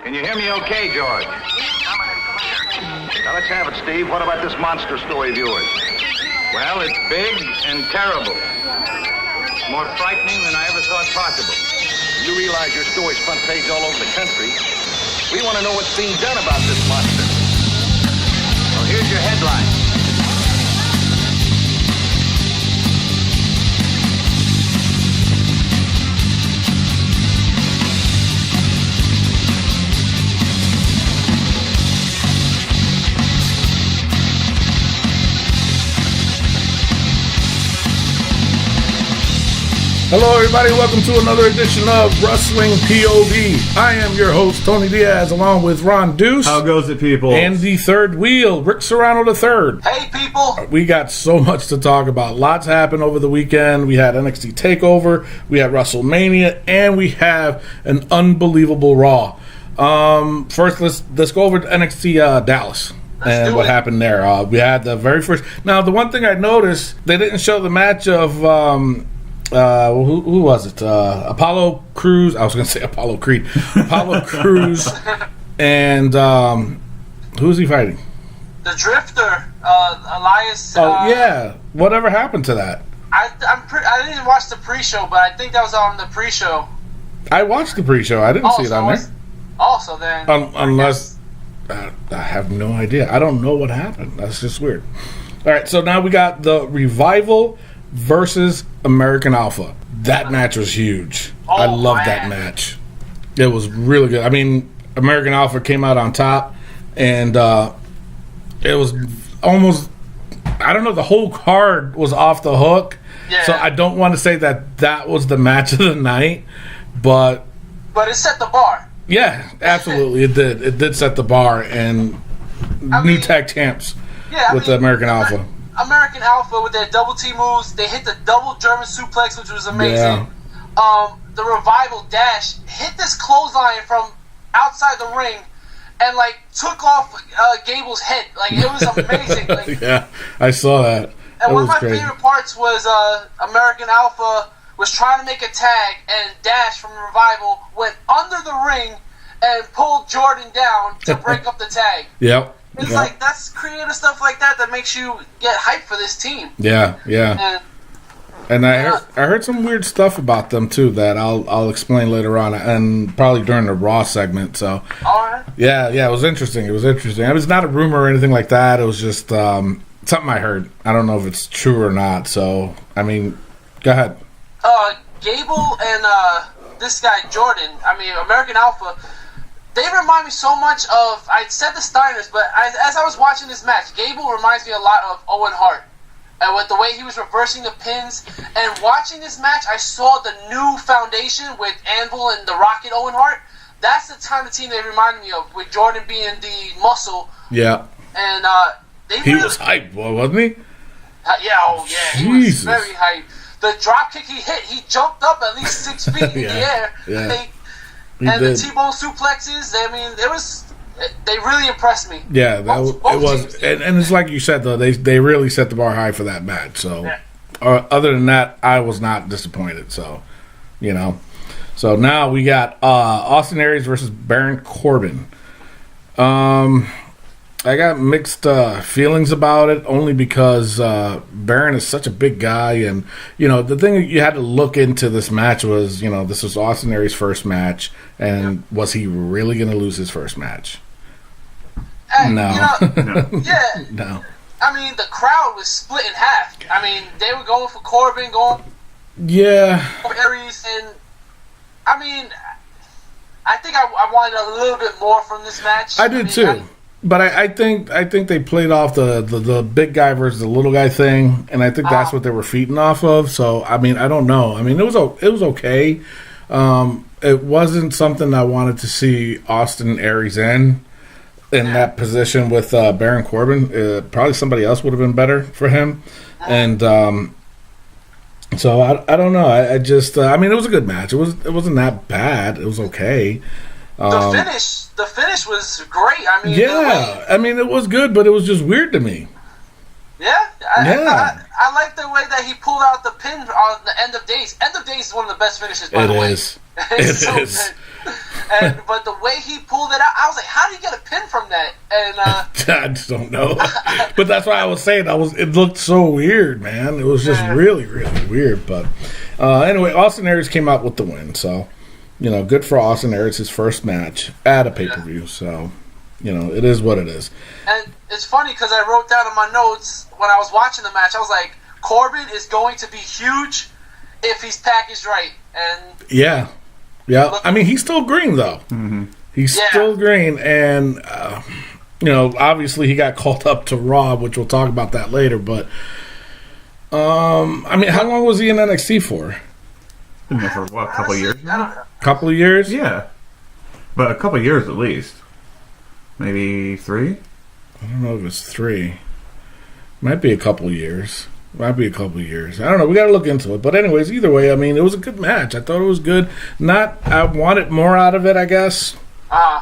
Can you hear me okay, George? Now, let's have it, Steve. What about this monster story of yours? Well, it's big and terrible. More frightening than I ever thought possible. You realize your story's front page all over the country. We want to know what's being done about this monster. Well, here's your headline. Hello, everybody. Welcome to another edition of Wrestling POV. I am your host, Tony Diaz, along with Ron Deuce. How goes it, people? And the third wheel, Rick Serrano III. Hey, people. We got so much to talk about. Lots happened over the weekend. We had NXT TakeOver, we had WrestleMania, and we have an unbelievable Raw. First, let's go over to NXT Dallas. And what happened there. We had the very first... Now, the one thing I noticed, they didn't show the match of... who was it? Apollo Crews. I was going to say Apollo Creed. Apollo Crews. And who's he fighting? The Drifter, Elias. Yeah. Whatever happened to that? I didn't watch the pre-show, but I think that was on the pre-show. I watched the pre-show. I didn't see it on there. Also, then. Unless... I have no idea. I don't know what happened. That's just weird. All right, so now we got the Revival versus American Alpha. That match was huge. I loved that match. It was really good. I mean, American Alpha came out on top, and it was almost, I don't know, the whole card was off the hook. Yeah. So I don't want to say that was the match of the night, but it set the bar. Yeah, absolutely. It did. It did set the bar, and new tag champs with the American Alpha. American Alpha with their double T moves, they hit the double German suplex, which was amazing. Yeah. The Revival dash hit this clothesline from outside the ring and took off Gable's head. It was amazing. Yeah, I saw that. And one of my favorite parts was American Alpha was trying to make a tag, and Dash from Revival went under the ring and pulled Jordan down to break up the tag. Yep. It's that's creative stuff like that makes you get hyped for this team. Yeah. And I heard some weird stuff about them too that I'll explain later on, and probably during the Raw segment. So, all right. Yeah, it was interesting. It was not a rumor or anything like that. It was just something I heard. I don't know if it's true or not. So, I mean, go ahead. Gable and this guy Jordan. I mean, American Alpha. They remind me so much of, I said the Steiners, but as I was watching this match, Gable reminds me a lot of Owen Hart. And with the way he was reversing the pins. And watching this match, I saw the new foundation with Anvil and the Rocket Owen Hart. That's the kind of team they reminded me of, with Jordan being the muscle. Yeah. And he was hyped, wasn't he? Yeah, Jesus. He was very hyped. The drop kick he hit, he jumped up at least 6 feet in the air. Yeah. The T-bone suplexes, I mean, they really impressed me. Yeah, it was. And it's like you said, though, they really set the bar high for that match. So, other than that, I was not disappointed. So, So now we got Austin Aries versus Baron Corbin. I got mixed feelings about it, only because Baron is such a big guy, and the thing that you had to look into this match was, this was Austin Aries' first match, and was he really going to lose his first match? No. No. I mean, the crowd was split in half. I mean, they were going for Corbin, for Aries, and I mean, I think I wanted a little bit more from this match. I did too. But I think they played off the big guy versus the little guy thing, and I think that's what they were feeding off of. So I mean, I don't know. I mean, it was okay. It wasn't something I wanted to see Austin Aries in that position with Baron Corbin. Probably somebody else would have been better for him. And so I don't know. I just I mean, it was a good match. It wasn't that bad. It was okay. The finish was great. I mean, it was good, but it was just weird to me. Yeah, I like the way that he pulled out the pin on the end of days. End of days is one of the best finishes, by the way. It is. But the way he pulled it out, I was like, how did he get a pin from that? And I just don't know. But that's why I was saying it looked so weird, man. It was just really, really weird. But anyway, Austin Aries came out with the win. So, good for Austin Aries, his first match at a pay-per-view. So, it is what it is. And it's funny because I wrote down in my notes when I was watching the match, I was like, Corbin is going to be huge if he's packaged right. And yeah. I mean, he's still green, though. Mm-hmm. He's still green. And, obviously he got called up to Raw, which we'll talk about that later. But, I mean, how long was he in NXT for? Been there for, a couple of years? Couple of years? Yeah. But a couple of years at least. Maybe 3? I don't know if it's 3. Might be a couple of years. I don't know. We got to look into it. But anyways, either way, I mean, it was a good match. I thought it was good. I wanted more out of it, I guess.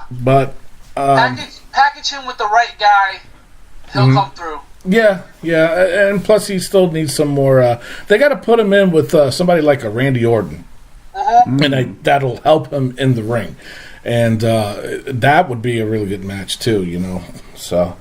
But package him with the right guy. He'll come through. Yeah, and plus he still needs some more. They got to put him in with somebody like a Randy Orton, and that'll help him in the ring. And that would be a really good match too, So, all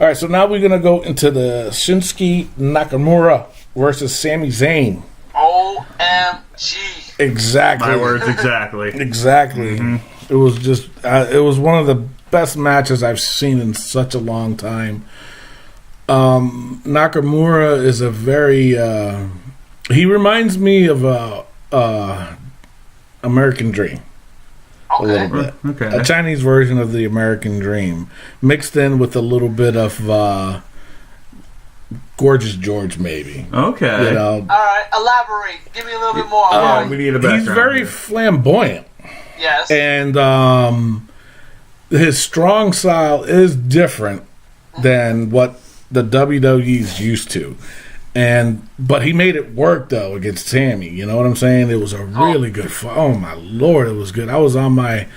right. So now we're gonna go into the Shinsuke Nakamura versus Sami Zayn. OMG! Exactly. My words, exactly. Exactly. Mm-hmm. It was just. It was one of the best matches I've seen in such a long time. Nakamura is a very. He reminds me of American Dream. A little bit. Okay. A Chinese version of the American Dream, mixed in with a little bit of Gorgeous George, maybe. Okay. All right, elaborate. Give me a little bit more. We need a background. He's very flamboyant. Yes. And his strong style is different than what the WWE's used to. But he made it work though against Sammy. You know what I'm saying? It was a really good fight. Oh my Lord, it was good. I was like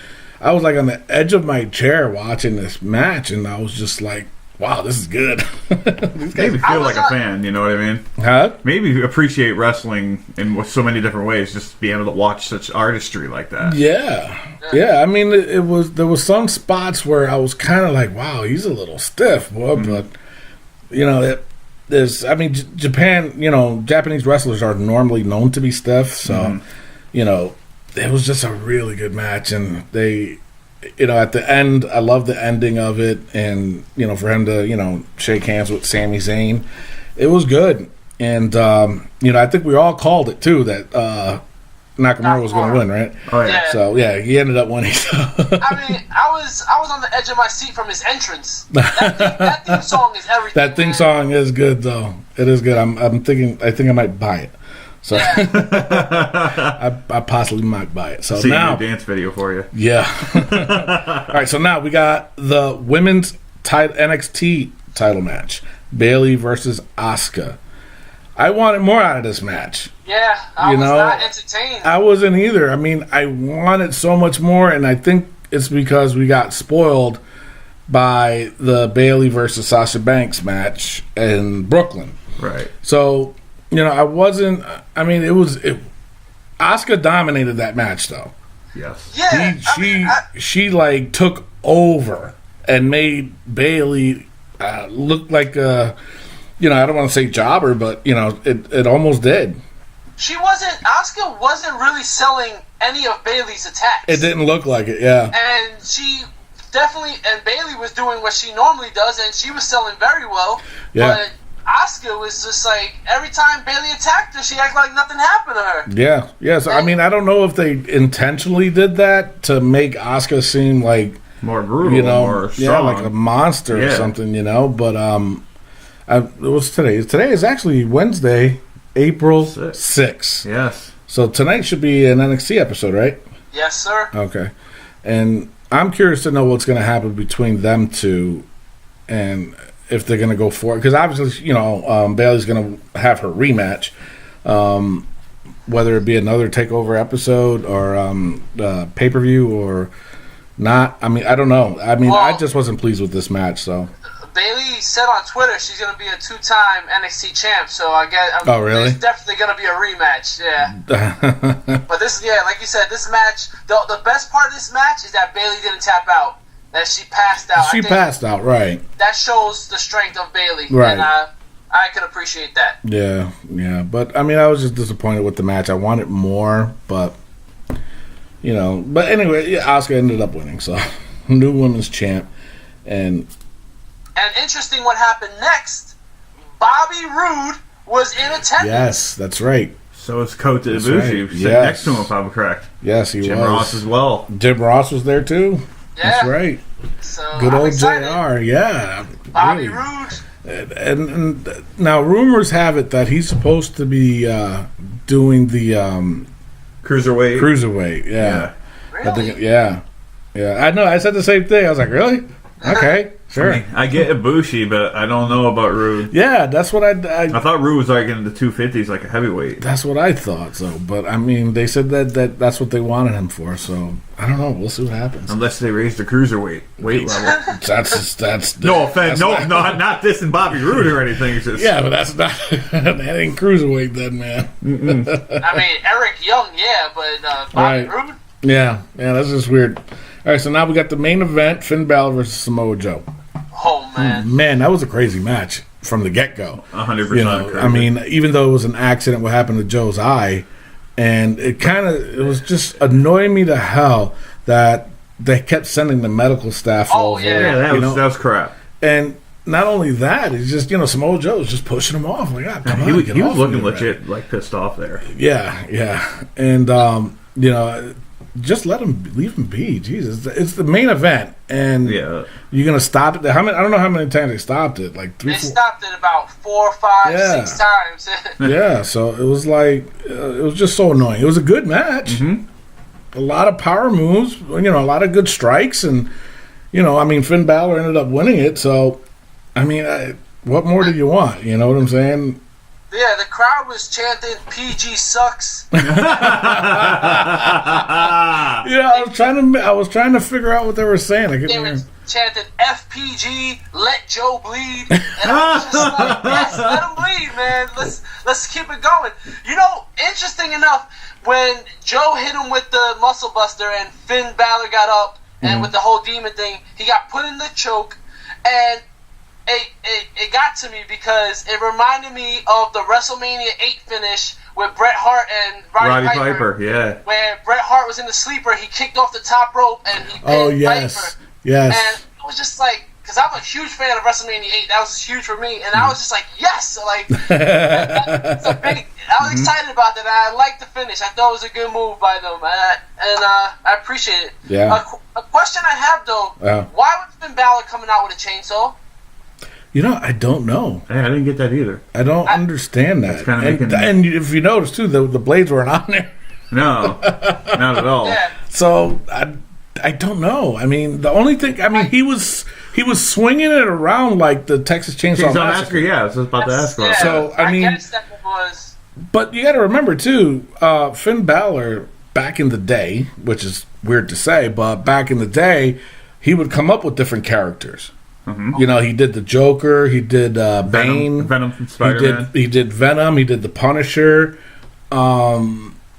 on the edge of my chair watching this match, and I was just like, wow, this is good. Maybe feel like a fan, you know what I mean? Huh? Maybe appreciate wrestling in so many different ways, just being able to watch such artistry like that. Yeah. I mean, there was some spots where I was kind of like, wow, he's a little stiff, boy. But Japan, Japanese wrestlers are normally known to be stiff, so it was just a really good match, and they. At the end, I love the ending of it, and for him to shake hands with Sami Zayn, it was good. And I think we all called it too that Nakamura was going to win, right? Oh yeah. So yeah, he ended up winning. I mean, I was on the edge of my seat from his entrance. That theme song is everything. That theme song is good though. It is good. I'm thinking. I think I might buy it. So I possibly might buy it. So see now a dance video for you. Yeah. All right. So now we got the women's NXT title match: Bayley versus Asuka. I wanted more out of this match. Yeah, I was not entertained. I wasn't either. I mean, I wanted so much more, and I think it's because we got spoiled by the Bayley versus Sasha Banks match in Brooklyn. Right. So. I wasn't. I mean, Asuka dominated that match, though. Yes. Yeah. She like took over and made Bayley look like a. I don't want to say jobber, but it almost did. Asuka wasn't really selling any of Bayley's attacks. It didn't look like it, yeah. And she definitely, and Bayley was doing what she normally does, and she was selling very well. Yeah. But Asuka was just like, every time Bayley attacked her, she acted like nothing happened to her. Yeah. So, I mean, I don't know if they intentionally did that to make Asuka seem like more brutal, more strong. Like a monster or something, But it was today. Today is actually Wednesday, April 6th. Yes. So tonight should be an NXT episode, right? Yes, sir. Okay. And I'm curious to know what's going to happen between them two, and if they're going to go for it. Because obviously, Bayley's going to have her rematch, whether it be another takeover episode or pay-per-view or not. I mean, I don't know. I mean, I just wasn't pleased with this match. So Bailey said on Twitter she's going to be a 2-time NXT champ, so I guess Oh, really? there's definitely going to be a rematch. Yeah. But this, like you said, this match. The best part of this match is that Bailey didn't tap out. That she passed out. She passed out, right? That shows the strength of Bailey, right? And I can appreciate that. Yeah. But I mean, I was just disappointed with the match. I wanted more, but But anyway, Asuka ended up winning, so new women's champ, and interesting what happened next. Bobby Roode was in attendance. Yes, that's right. So is Kota Ibushi sitting next to him, if I'm correct. Yes, he Jim was. Ross as well. Jim Ross was there too. Yeah. That's right. So good I'm old excited. JR, yeah. Bobby really. Roode. And now rumors have it that he's supposed to be doing the Cruiserweight. Cruiserweight, yeah. Really? Yeah. I know. I said the same thing. I was like, really? Okay, sure. I get Ibushi, but I don't know about Rude. Yeah, that's what I thought Rude was like in the 250s, like a heavyweight. That's what I thought. So, but I mean, they said that's what they wanted him for. So I don't know. We'll see what happens. Unless they raise the cruiserweight weight level. That's no offense. No, not this and Bobby Roode or anything. It's just, yeah, but that's not that ain't cruiserweight then, man. I mean, Eric Young, yeah, but Bobby Roode. Yeah, that's just weird. All right, so now we got the main event: Finn Balor versus Samoa Joe. Oh man, that was a crazy match from the get go. 100%. I mean, even though it was an accident, what happened to Joe's eye, and it was just annoying me to hell that they kept sending the medical staff over. Yeah, that was crap. And not only that, it's just Samoa Joe was just pushing him off. Like, he was looking legit, like pissed off there. Yeah, and just leave him be. Jesus, it's the main event, and you're gonna stop it. I don't know how many times they stopped it. Like 3, 4. They stopped it about 4, 5, 6 times. Yeah, so it was like it was just so annoying. It was a good match, a lot of power moves, a lot of good strikes, and Finn Balor ended up winning it. So, I mean, what more do you want? You know what I'm saying? Yeah, the crowd was chanting "PG sucks." I was trying to figure out what they were saying. They were chanting "FPG, let Joe bleed," and I was just like, "Yes, let him bleed, man. Let's keep it going." Interesting enough, when Joe hit him with the muscle buster and Finn Balor got up and with the whole demon thing, he got put in the choke, and it got to me because it reminded me of the WrestleMania 8 finish with Bret Hart and Roddy Piper. Yeah. Where Bret Hart was in the sleeper, he kicked off the top rope and he pinned Piper. Yes. And it was just like, because I'm a huge fan of WrestleMania 8, that was huge for me, and I was just like, yes! Like, that's a big. I was excited about that. I liked the finish. I thought it was a good move by them, and I appreciate it. Yeah. A question I have though: why was Finn Balor coming out with a chainsaw? I don't know. I didn't get that either. I don't understand that. And if you notice too, the blades weren't on there. No, not at all. Yeah. So I don't know. I mean, the only thing he was swinging it around like the Texas Chainsaw Massacre. Yeah, I was about to ask about. Yeah, so I mean, guess that was. But you got to remember too, Finn Balor back in the day, which is weird to say, but back in the day, he would come up with different characters. He did the Joker. He did Bane. Venom from Spider-Man. He did Venom. He did the Punisher. I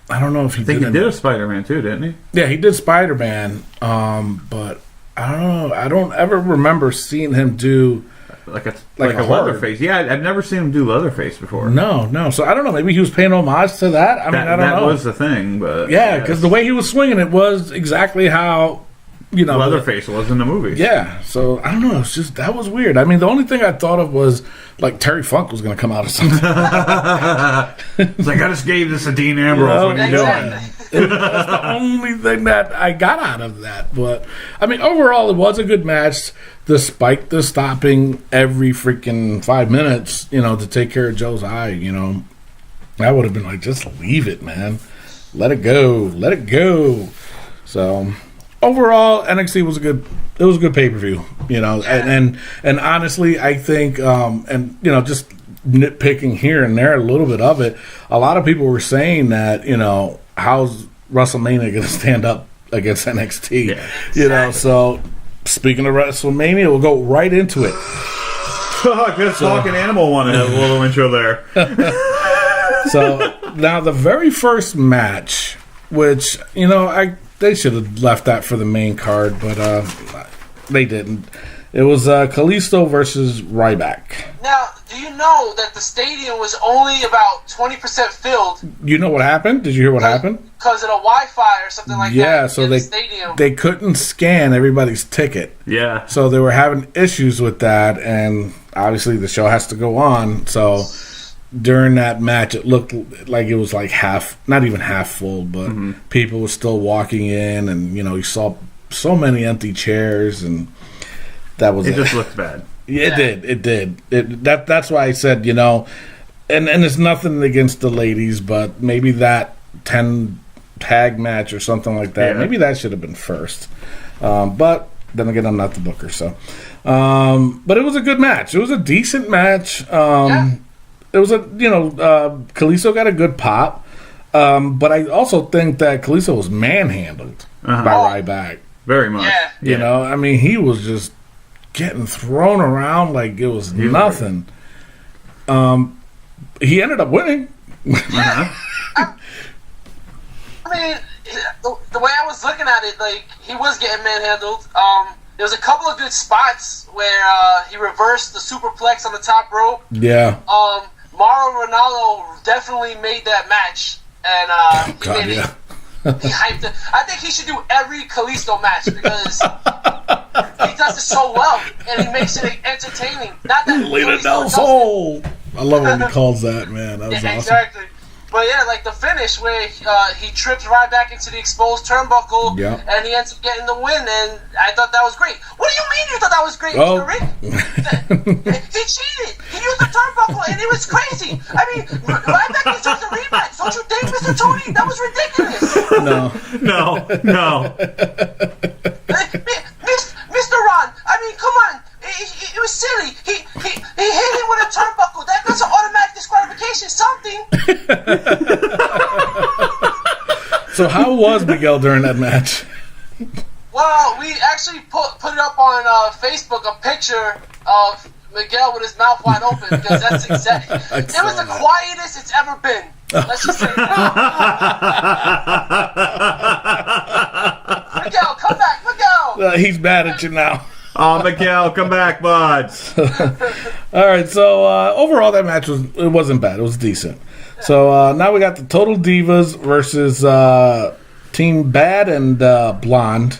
don't know if he did. He did a Spider-Man too, didn't he? Yeah, he did Spider-Man. But I don't know. I don't ever remember seeing him do like a Leatherface. Yeah, I've never seen him do Leatherface before. No. So I don't know. Maybe he was paying homage to that. I don't know. That was the thing, but yeah, because the way he was swinging it was exactly how. Leatherface was in the movie. Yeah, so I don't know. It's just that was weird. I mean, the only thing I thought of was like Terry Funk was going to come out or something. It's like I just gave this a Dean Ambrose. What are you doing? That's the only thing that I got out of that. But I mean, overall, it was a good match, despite the stopping every freaking 5 minutes. To take care of Joe's eye. I would have been like, just leave it, man. Let it go. So. Overall, NXT was a good pay-per-view, and honestly, I think, just nitpicking here and there a little bit of it, a lot of people were saying that, how's WrestleMania going to stand up against NXT? Yeah. So speaking of WrestleMania, we'll go right into it. Good talking animal one. A little intro there. So now the very first match, which they should have left that for the main card, but they didn't. It was Kalisto versus Ryback. Now, do you know that the stadium was only about 20% filled? You know what happened? Did you hear what happened? Because of the Wi-Fi or something like that. Yeah, so they couldn't scan everybody's ticket. Yeah. So they were having issues with that, and obviously the show has to go on. So during that match, it looked like it was like not even half full, but people were still walking in, and you saw so many empty chairs, and that was it. Just looked bad. Yeah, it did. That's why I said, and it's nothing against the ladies, but maybe that 10 tag match or something like that, maybe that should have been first. But then again, I'm not the booker, so. But it was a good match. It was a decent match. It was Kalisto got a good pop. But I also think that Kalisto was manhandled by Ryback. Very much. Yeah. He was just getting thrown around like it was nothing. He ended up winning. The way I was looking at it, like, he was getting manhandled. There was a couple of good spots where he reversed the superplex on the top rope. Yeah. Mauro Ronaldo definitely made that match, and he hyped it. I think he should do every Kalisto match because he does it so well, and he makes it entertaining. Not that Lena Del Sol. I love when he calls that, man. That was awesome. Exactly. But yeah, like the finish where he trips right back into the exposed turnbuckle, and he ends up getting the win, and I thought that was great. What do you mean you thought that was great, Mr. Rick? He cheated. He used the turnbuckle, and it was crazy. Ryback deserves a rematch. Don't you think, Mr. Tony? That was ridiculous. No. Mr. Ron, come on. It was silly. He hit him with a turnbuckle. That's an automatic disqualification. Something. So how was Miguel during that match? Well, we actually put it up on Facebook, a picture of Miguel with his mouth wide open, because that's exactly. It was the quietest it's ever been. Let's just say that. Miguel, come back, Miguel. He's mad at you now. Oh, Miguel, come back, bud. All right, so overall that match wasn't bad. It was decent. So now we got the Total Divas versus Team Bad and Blonde,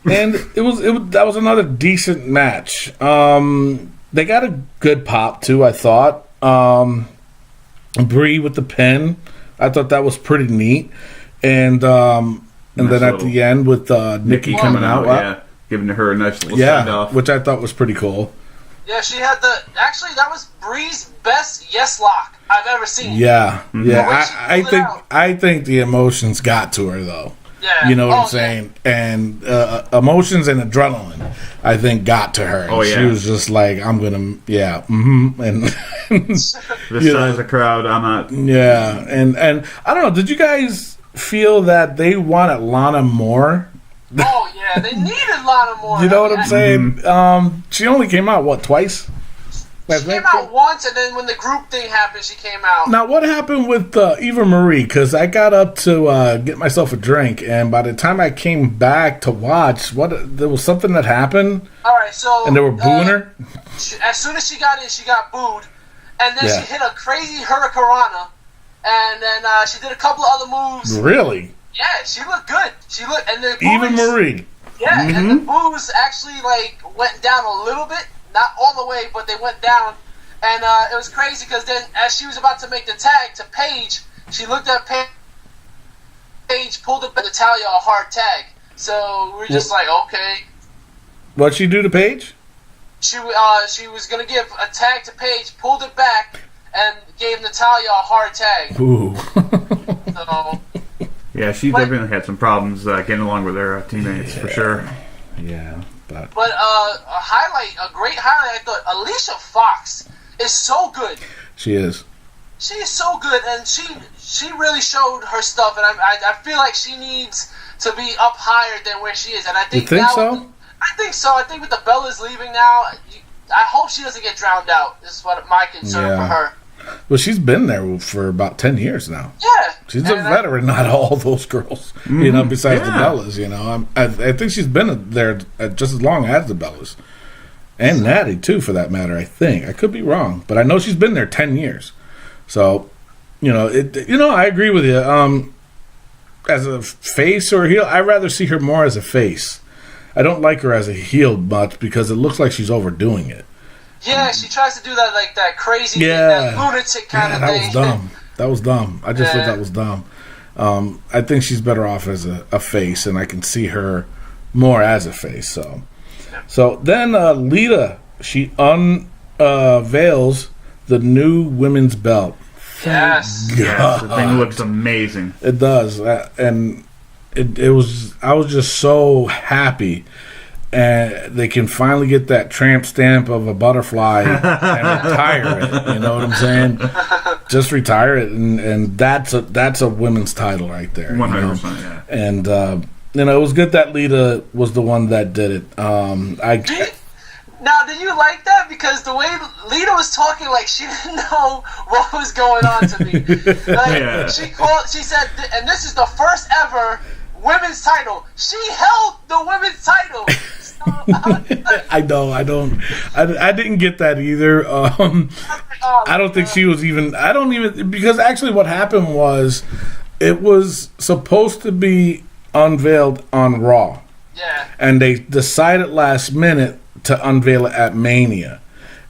and that was another decent match. They got a good pop too, I thought. Bree with the pin, I thought that was pretty neat, and then at the end with Nikki coming out, giving her a nice little send off, which I thought was pretty cool. Yeah, she had that was Bree's best yes lock I've ever seen. Yeah, I think the emotions got to her though. Yeah. You know what I'm saying? And emotions and adrenaline, I think, got to her. Oh, yeah. She was just like, I'm going to, and this size of crowd, I'm not. Yeah, and I don't know, did you guys feel that they wanted Lana more? Oh, yeah, they needed Lana more. You know what I'm saying? She only came out, twice? She came out once, and then when the group thing happened, she came out. Now, what happened with Eva Marie? Because I got up to get myself a drink, and by the time I came back to watch, there was something that happened. All right, so and they were booing her. As soon as she got in, she got booed, and then she hit a crazy hurricanrana, and then she did a couple of other moves. Really? Yeah, she looked good. And the Eva Marie. Yeah, and the boos actually went down a little bit. Not all the way, but they went down. And it was crazy because then as she was about to make the tag to Paige, she looked at Paige, pulled up Natalia a hard tag. So we were just like, okay. What'd she do to Paige? She was going to give a tag to Paige, pulled it back, and gave Natalia a hard tag. Ooh. So, yeah, she definitely had some problems getting along with her teammates, for sure. Yeah. But a great highlight, I thought Alicia Fox is so good. She is. She is so good, and she really showed her stuff, and I feel like she needs to be up higher than where she is. And I think you think so? I think so. I think with the Bellas leaving now, I hope she doesn't get drowned out. This is what my concern for her. Well, she's been there for about 10 years now. Yeah. She's a veteran, not all those girls, you know, besides the Bellas, you know. I think she's been there just as long as the Bellas. And Natty, too, for that matter, I think. I could be wrong, but I know she's been there 10 years. So, you know, I agree with you. As a face or a heel, I'd rather see her more as a face. I don't like her as a heel much because it looks like she's overdoing it. Yeah, she tries to do that, like, that crazy thing, that lunatic kind of thing. That was dumb. I just thought that was dumb. I think she's better off as a face, and I can see her more as a face. So then Lita, she unveils the new women's belt. Yes. Yes, the thing looks amazing. It does, and it was. I was just so happy. And they can finally get that tramp stamp of a butterfly and retire it. You know what I'm saying? Just retire it, and that's a women's title right there. 100%, yeah. And you know, it was good that Lita was the one that did it. Now, did you like that? Because the way Lita was talking, like she didn't know what was going on to me. Like she said, and this is the first ever women's title. She held the women's title. I know. I didn't get that either. I don't think she was even. I don't even, because actually what happened was it was supposed to be unveiled on Raw. Yeah. And they decided last minute to unveil it at Mania.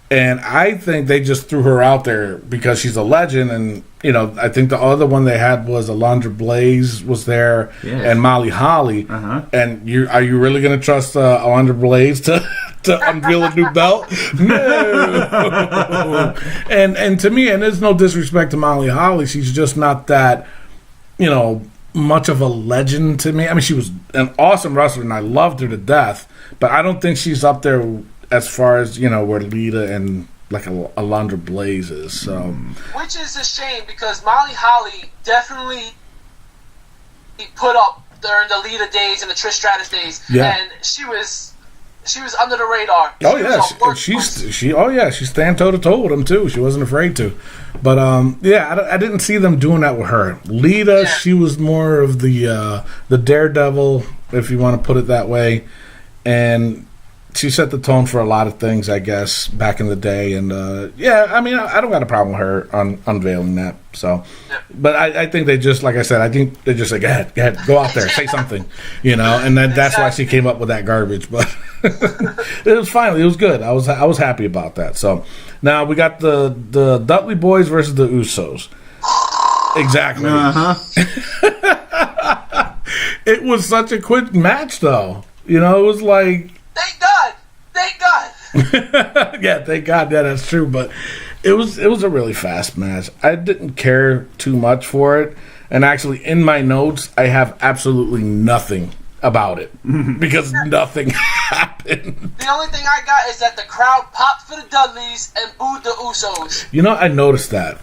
And I think they just threw her out there because she's a legend. And, you know, I think the other one they had was Alundra Blaze was there and Molly Holly. And are you really going to trust Alundra Blaze to unveil a new belt? No. And to me, and there's no disrespect to Molly Holly, she's just not that, you know, much of a legend to me. I mean, she was an awesome wrestler, and I loved her to death. But I don't think she's up there as far as, you know, where Lita and like Alundra Blaze is. So, which is a shame because Molly Holly definitely put up during the Lita days and the Trish Stratus days, and she was under the radar. She stand toe to toe with them too. She wasn't afraid to. But I didn't see them doing that with her. Lita, she was more of the daredevil, if you want to put it that way, and she set the tone for a lot of things, I guess, back in the day. And, I mean, I don't got a problem with her unveiling that. So, but I think they just, like I said, I think they just like, go ahead, go out there, say something, you know, and that's why she came up with that garbage. But it was good. I was happy about that. So now we got the Dudley Boys versus the Usos. Exactly. It was such a quick match, though. You know, it was like, Thank God. Yeah, thank God. Yeah, that's true. But it was a really fast match. I didn't care too much for it. And actually, in my notes, I have absolutely nothing about it because nothing happened. The only thing I got is that the crowd popped for the Dudleys and booed the Usos. You know, I noticed that.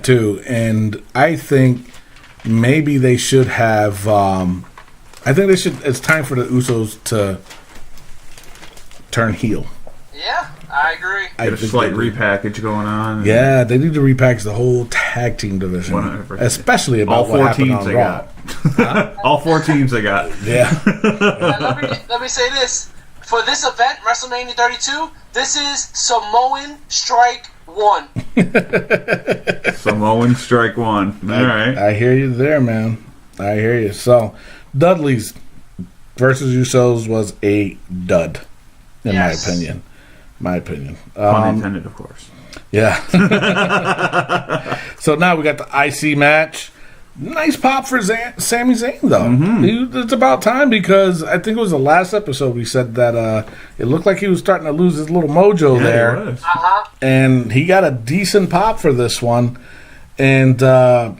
Too. And I think maybe they should have. It's time for the Usos to turn heel. Yeah, I agree. Get a slight repackage going on. Yeah, they need to repackage the whole tag team division. 100%. Especially about all 4 what happened teams on Raw. All 4 teams they got. Yeah. Let me say this. For this event, WrestleMania 32, this is Samoan Strike 1. Samoan Strike 1. All right. I hear you there, man. I hear you. So, Dudley's versus Usos was a dud, in my opinion. Pun intended, of course. Yeah. So now we got the IC match. Nice pop for Sami Zayn, though. It's about time because I think it was the last episode we said that it looked like he was starting to lose his little mojo there. And he got a decent pop for this one. And let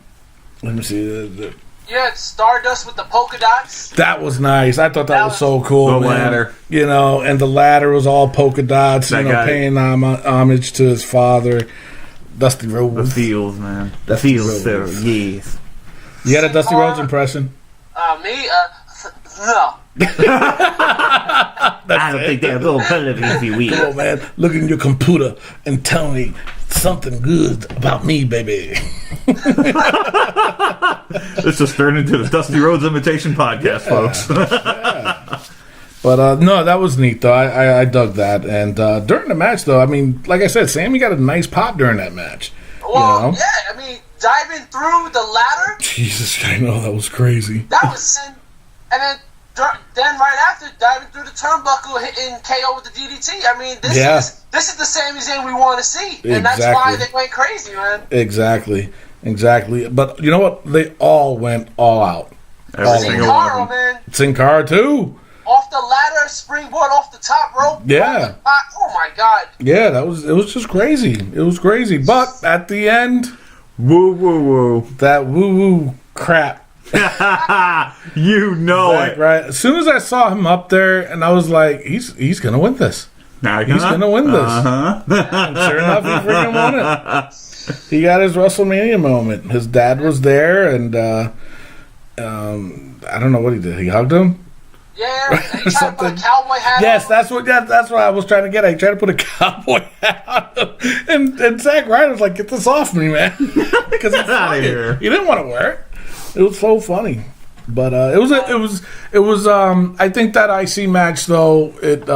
me see. Yeah, Stardust with the polka dots. That was nice. I thought that was so cool. The man. ladder. You know, and the ladder was all polka dots, paying homage to his father, Dusty Rhodes. The feels, man. The feels, sir. Yes. You got a Dusty Rhodes impression? Me? No. I don't think they're going competitive if you win. Come on, man. Look in your computer and tell me something good about me, baby. This just turned into the Dusty Rhodes Imitation Podcast, folks. But no, that was neat though. I dug that. And during the match though, I mean, like I said, Sammy got a nice pop during that match. Well, you know? yeah, I mean, diving through the ladder. Jesus, I know that was crazy. That was sin. And then right after, diving through the turnbuckle, hitting KO with the DDT. I mean, this is the Sami Zayn we want to see, and that's why they went crazy, man. Exactly. But you know what? They all went all out. Every single one of them. Man. Sin Cara too. Off the ladder, springboard off the top rope. Yeah. Oh my God. Yeah, it was just crazy. It was crazy. But at the end, Woo woo woo. that woo woo crap. You know Like, it. right. As soon as I saw him up there, and I was like, he's gonna win this. He's gonna win this. And sure enough, he freaking won it. He got his WrestleMania moment. His dad was there, and I don't know what he did. He hugged him. Yeah, and he tried to put a cowboy hat Yes, on. that's what I was trying to get at. He tried to put a cowboy hat on him. And Zack Ryder was like, "Get this off me, man!" Because Outta here. he didn't want to wear it. It was so funny. But it was. I think that IC match though it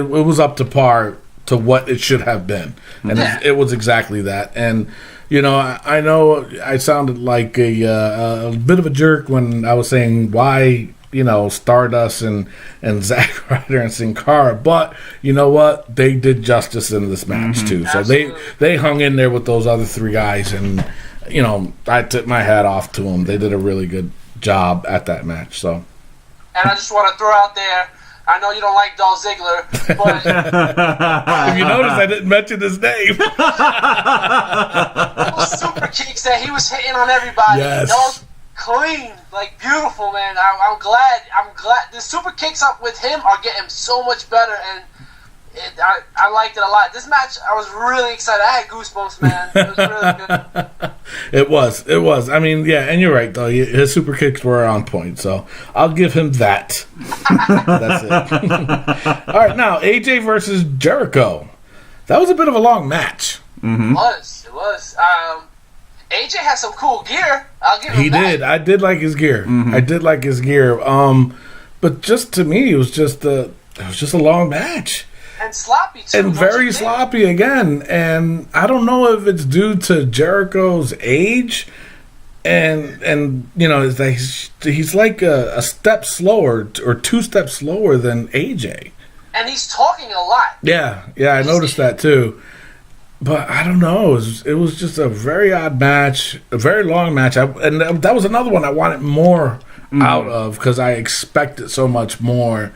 was up to par to what it should have been, and it was exactly that. And you know, I know I sounded like a bit of a jerk when I was saying why. You know, Stardust and Zack Ryder and Sin Cara, but you know what? They did justice in this match too. So they hung in there with those other three guys, and you know, I took my hat off to them. They did a really good job at that match. So, And I just want to throw out there, I know you don't like Dolph Ziggler, but if you notice, I didn't mention his name. those super kicks that he was hitting on everybody, Yes. those clean, like beautiful, man. I'm glad. The super kicks up with him are getting so much better, and I liked it a lot. This match, I was really excited. I had goosebumps, man. It was really good. It was. I mean, yeah, and you're right though. His super kicks were on point, so I'll give him that. That's it. All right, now AJ versus Jericho. That was a bit of a long match. It was. AJ has some cool gear. I'll give him He that. did. I did like his gear. I did like his gear. But just to me, it was just a long match. And sloppy too. And don't very you think? sloppy again. And I don't know if it's due to Jericho's age, and you know, it's like he's like a step slower or 2 steps slower than AJ. And he's talking a lot. Yeah, I noticed that too. But I don't know. It was just a very odd match, a very long match. And that was another one I wanted more out of because I expected so much more.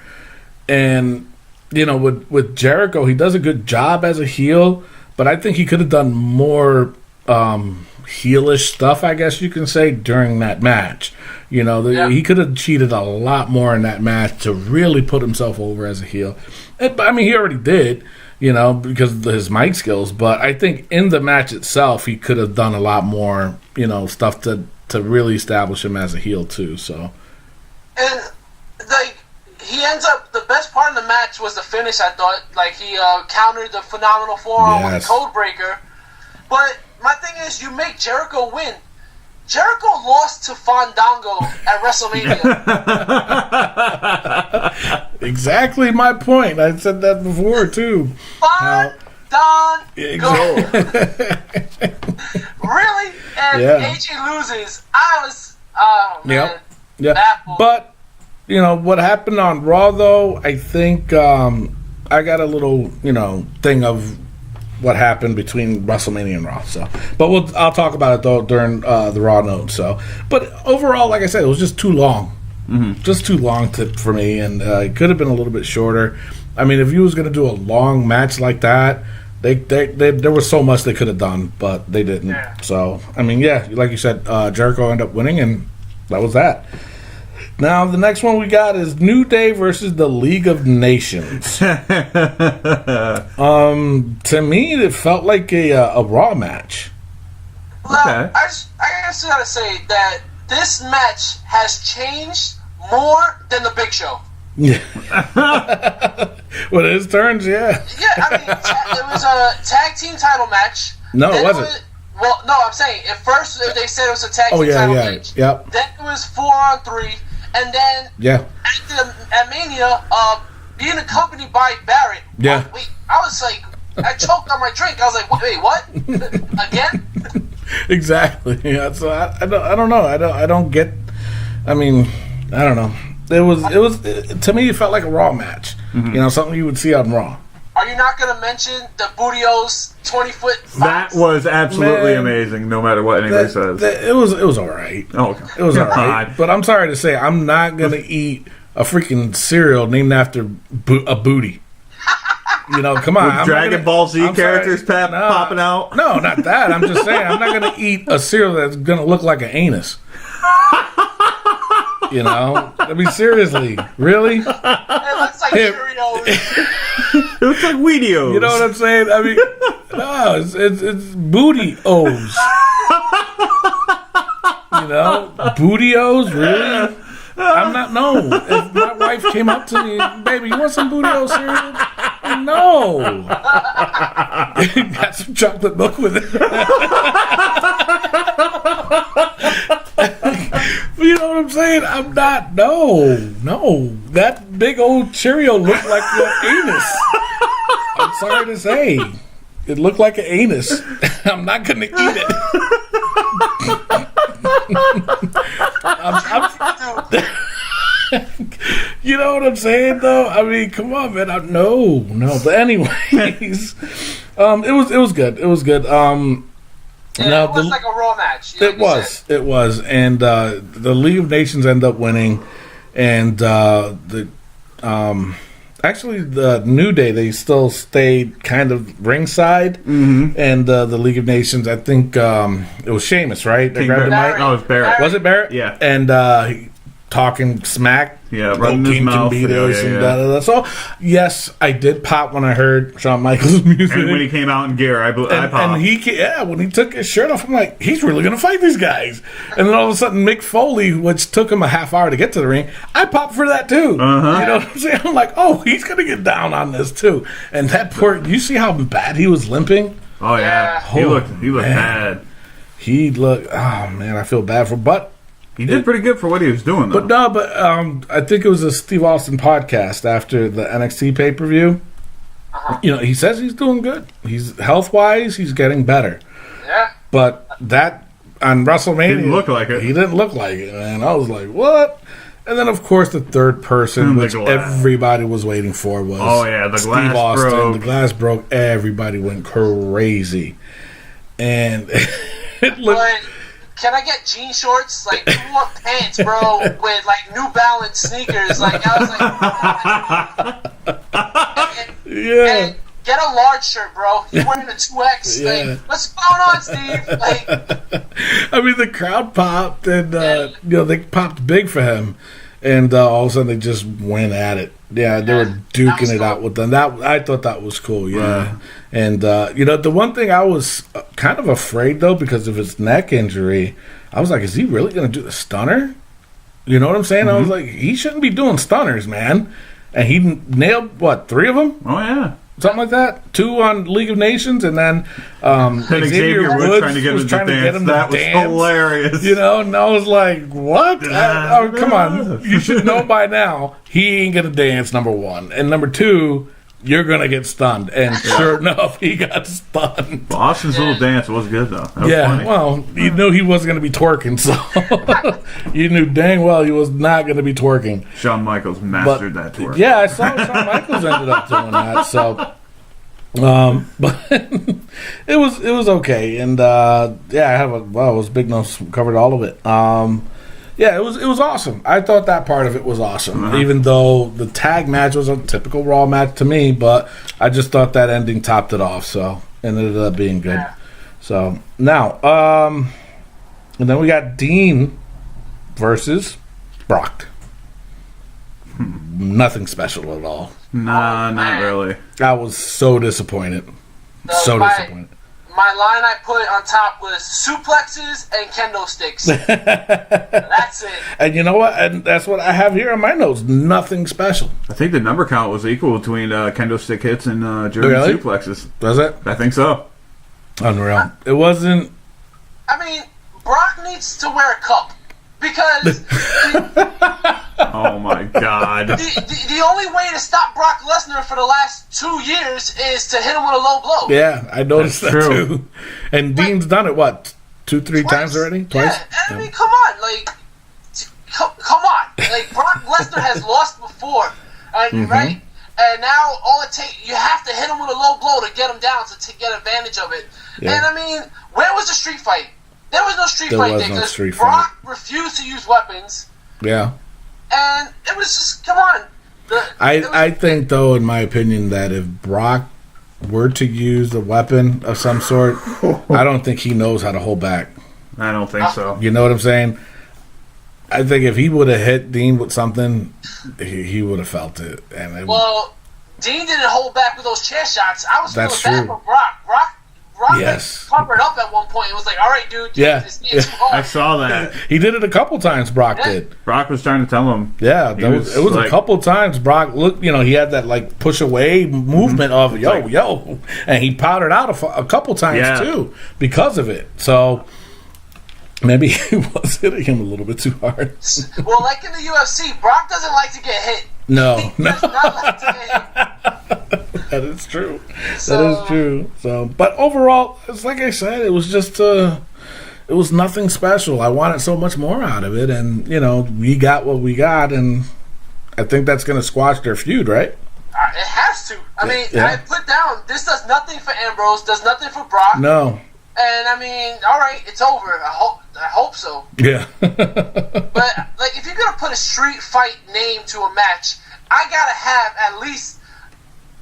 And, you know, with Jericho, he does a good job as a heel, but I think he could have done more heelish stuff, I guess you can say, during that match. You know, he could have cheated a lot more in that match to really put himself over as a heel. And, I mean, he already did. You know, because of his mic skills. But I think in the match itself, he could have done a lot more, you know, stuff to really establish him as a heel, too. So, And, like, he ends up, the best part of the match was the finish, I thought. Like, he countered the phenomenal forearm with the code breaker. But my thing is, you make Jericho win. Jericho lost to Fandango at WrestleMania. exactly my point. I said that before, too. Fandango. Exactly. Really? And AJ loses. I was, man. Yeah. Baffled. But, you know, what happened on Raw, though, I think I got a little, you know, thing of what happened between WrestleMania and Raw. So, but I'll talk about it though during the Raw note. So, but overall, like I said, it was just too long, just too long for me, and it could have been a little bit shorter. I mean, if you was going to do a long match like that, there was so much they could have done, but they didn't. Yeah. So, I mean, yeah, like you said, Jericho ended up winning, and that was that. Now, the next one we got is New Day versus the League of Nations. To me, it felt like a Raw match. Well, Okay. I just gotta say that this match has changed more than the Big Show. Yeah. When his turns, yeah. Yeah, I mean, it was a tag team title match. No, Then it wasn't. Well, no, I'm saying at first they said it was a tag team title match. Yep. Then it was 4-on-3, and then at Mania, being accompanied by Barrett. Yeah. Wait, I was like, I choked on my drink. I was like, wait, what? Again? Exactly. Yeah. So I don't know. I don't get. I mean, I don't know. It was to me. It felt like a Raw match. Mm-hmm. You know, something you would see on Raw. Are you not going to mention the Booty-O's 20-foot box? That was absolutely amazing, no matter what anybody says. It was all right. Oh, okay. It was all right. But I'm sorry to say, I'm not going to eat a freaking cereal named after a booty. You know, come on. With Dragon Ball Z characters popping out? No, not that. I'm just saying, I'm not going to eat a cereal that's going to look like an anus. You know? I mean, seriously. Really? It looks like Cheerios. It looks like Wheatios. You know what I'm saying? I mean, no, it's Booty-O's. You know? Booty-O's? Really? I'm not, no. If my wife came up to me, baby, you want some Booty-O's cereal? No. Got some chocolate milk with it. You know what I'm saying? I'm not. No. That big old Cheerio looked like your anus. I'm sorry to say. It looked like an anus. I'm not going to eat it. You know what I'm saying, though? I mean, come on, man. No. But anyways, it was good. It was good. It was like a Raw match. It was, and the League of Nations end up winning, and actually the New Day, they still stayed kind of ringside, and the League of Nations, I think it was Sheamus, right? They grabbed the mic. No, it was Barrett. Was it Barrett? Yeah, and talking smack. Yeah, running his mouth. Yeah. So, yes, I did pop when I heard Shawn Michaels' music. And when he came out in gear, I popped. And when he took his shirt off, I'm like, he's really going to fight these guys. And then all of a sudden, Mick Foley, which took him a half hour to get to the ring, I popped for that too. Uh-huh. You know what I'm saying? I'm like, oh, he's going to get down on this too. And that you see how bad he was limping? Oh, yeah. He looked bad. He looked, oh, man, I feel bad for, but he did pretty good for what he was doing, though. But I think it was a Steve Austin podcast after the NXT pay-per-view. Uh-huh. You know, he says he's doing good. He's health-wise, he's getting better. Yeah. But that on WrestleMania, didn't look like it. He didn't look like it, man. I was like, what? And then, of course, the third person, which everybody was waiting for, was the Steve glass Austin. broke. The glass broke. Everybody went crazy, and it looked. But can I get jean shorts? Like, you want pants, bro, with like New Balance sneakers? Like, I was like, and get a large shirt, bro. You're wearing a 2X. Yeah. Like, what's going on, Steve? Like, I mean, the crowd popped, and they popped big for him, and all of a sudden they just went at it. Yeah, they were duking it out with them. I thought that was cool. Yeah, and the one thing I was kind of afraid though, because of his neck injury, I was like, is he really going to do the stunner? You know what I'm saying? I was like, he shouldn't be doing stunners, man. And he nailed 3 of them? Oh yeah. Something like that. 2 on League of Nations, and then Xavier Woods trying to get him to dance. That was hilarious. You know, and I was like, what? Come on. You should know by now he ain't going to dance, number 1. And number 2, you're going to get stunned. And sure enough, he got stunned. Well, Austin's little dance was good, though. That was funny. Well, you knew he wasn't going to be twerking, so you knew dang well he was not going to be twerking. Shawn Michaels mastered that twerk. Yeah, I saw Shawn Michaels ended up doing that, so... but it was okay, and I was Big Nose covered all of it. It was awesome. I thought that part of it was awesome, even though the tag match was a typical Raw match to me. But I just thought that ending topped it off, so it ended up being good. Yeah. So now, and then we got Dean versus Brock. Nothing special at all. Nah, not really. I was so disappointed. Disappointed. my line I put on top was suplexes and kendo sticks. That's it. And you know what? And that's what I have here on my notes. Nothing special. I think the number count was equal between kendo stick hits and German Really? suplexes. Does it? I think so. Unreal. It wasn't. I mean, Brock needs to wear a cup because Oh my God. the only way to stop Brock Lesnar for the last 2 years is to hit him with a low blow. Yeah, I noticed That's that true. too. And Dean's done it, what, 2-3 Twice. times already? Twice? Yeah, I mean, come on, like, come on, like Brock Lesnar has lost before, right? And now all it takes, you have to hit him with a low blow to get him down to get advantage of it. Yeah. And I mean, where was the street fight? There was no street There fight was there no because street Brock refused to use weapons, Yeah. and it was just come on. I think, though, in my opinion, that if Brock were to use a weapon of some sort, I don't think he knows how to hold back. I don't think so. You know what I'm saying? I think if he would have hit Dean with something, he would have felt it. And it Well, Dean didn't hold back with those chair shots. I was That's feeling bad true. for Brock. Brock Yes. like, covered up at one point. It was like, all right, dude, Yeah. it's getting too hard. I saw that. he did it a couple times, Brock Yeah. did. Brock was trying to tell him. Yeah, He it was a like- couple times. Brock looked, he had that like push away movement of yo, Like- yo, and he powdered out a couple times Yeah. too because of it. So maybe he was hitting him a little bit too hard. Well, like in the UFC, Brock doesn't like to get hit. No, He no, does not like to get hit. that is true. That So- is true. So, but overall, it's like I said, it was just it was nothing special. I wanted so much more out of it, and we got what we got, and I think that's going to squash their feud, right? It has to. I mean, Yeah. I put down, this does nothing for Ambrose, does nothing for Brock. No. And I mean, all right, it's over. I hope so. Yeah. But like, if you're gonna put a street fight name to a match, I gotta have at least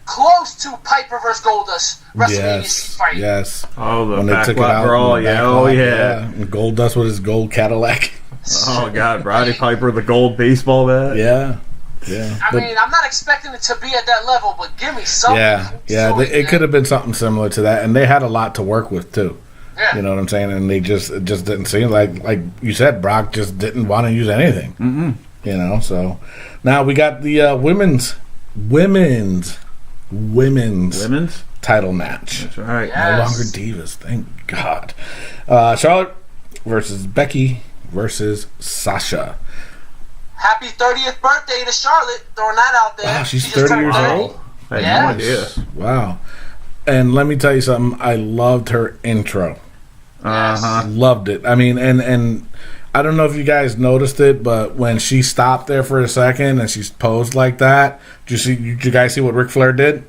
close to Piper versus Goldust WrestleMania street fight. Yes. Oh, the When they took it backlot out. brawl. in the Yeah. back Oh, lot, yeah. And Goldust with his gold Cadillac. Oh, God. Roddy Piper, the gold baseball bat. Yeah. Yeah. I mean, I'm not expecting it to be at that level, but give me something. Yeah. It could have been something similar to that, and they had a lot to work with too. Yeah. You know what I'm saying? And it just didn't seem like you said, Brock just didn't want to use anything. Mm-mm. So now we got the women's title match. That's right. Yeah. No Yes. longer divas, thank God. Charlotte versus Becky versus Sasha. Happy 30th birthday to Charlotte. Throwing that out there. Wow, she's She just 30 turned years 30. old? I had Yes. no idea. Wow. And let me tell you something. I loved her intro. Uh-huh. Loved it. I mean, and I don't know if you guys noticed it, but when she stopped there for a second and she posed like that, did you guys see what Ric Flair did?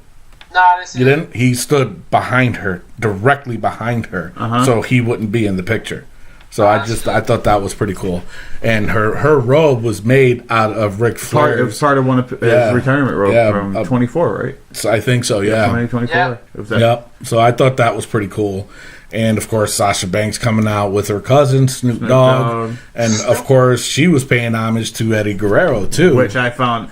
No, I didn't see You that. didn't? He stood behind her, directly behind her, Uh-huh. so he wouldn't be in the picture. So I thought that was pretty cool. And her robe was made out of Ric It Flair's. was part of one of his Yeah. retirement robe Yeah, from 24, right? So I think so, yeah. 2024. Yeah. It was that. Yep. So I thought that was pretty cool. And of course, Sasha Banks coming out with her cousin Snoop Dogg, Dogg. and of course she was paying homage to Eddie Guerrero too. Which I found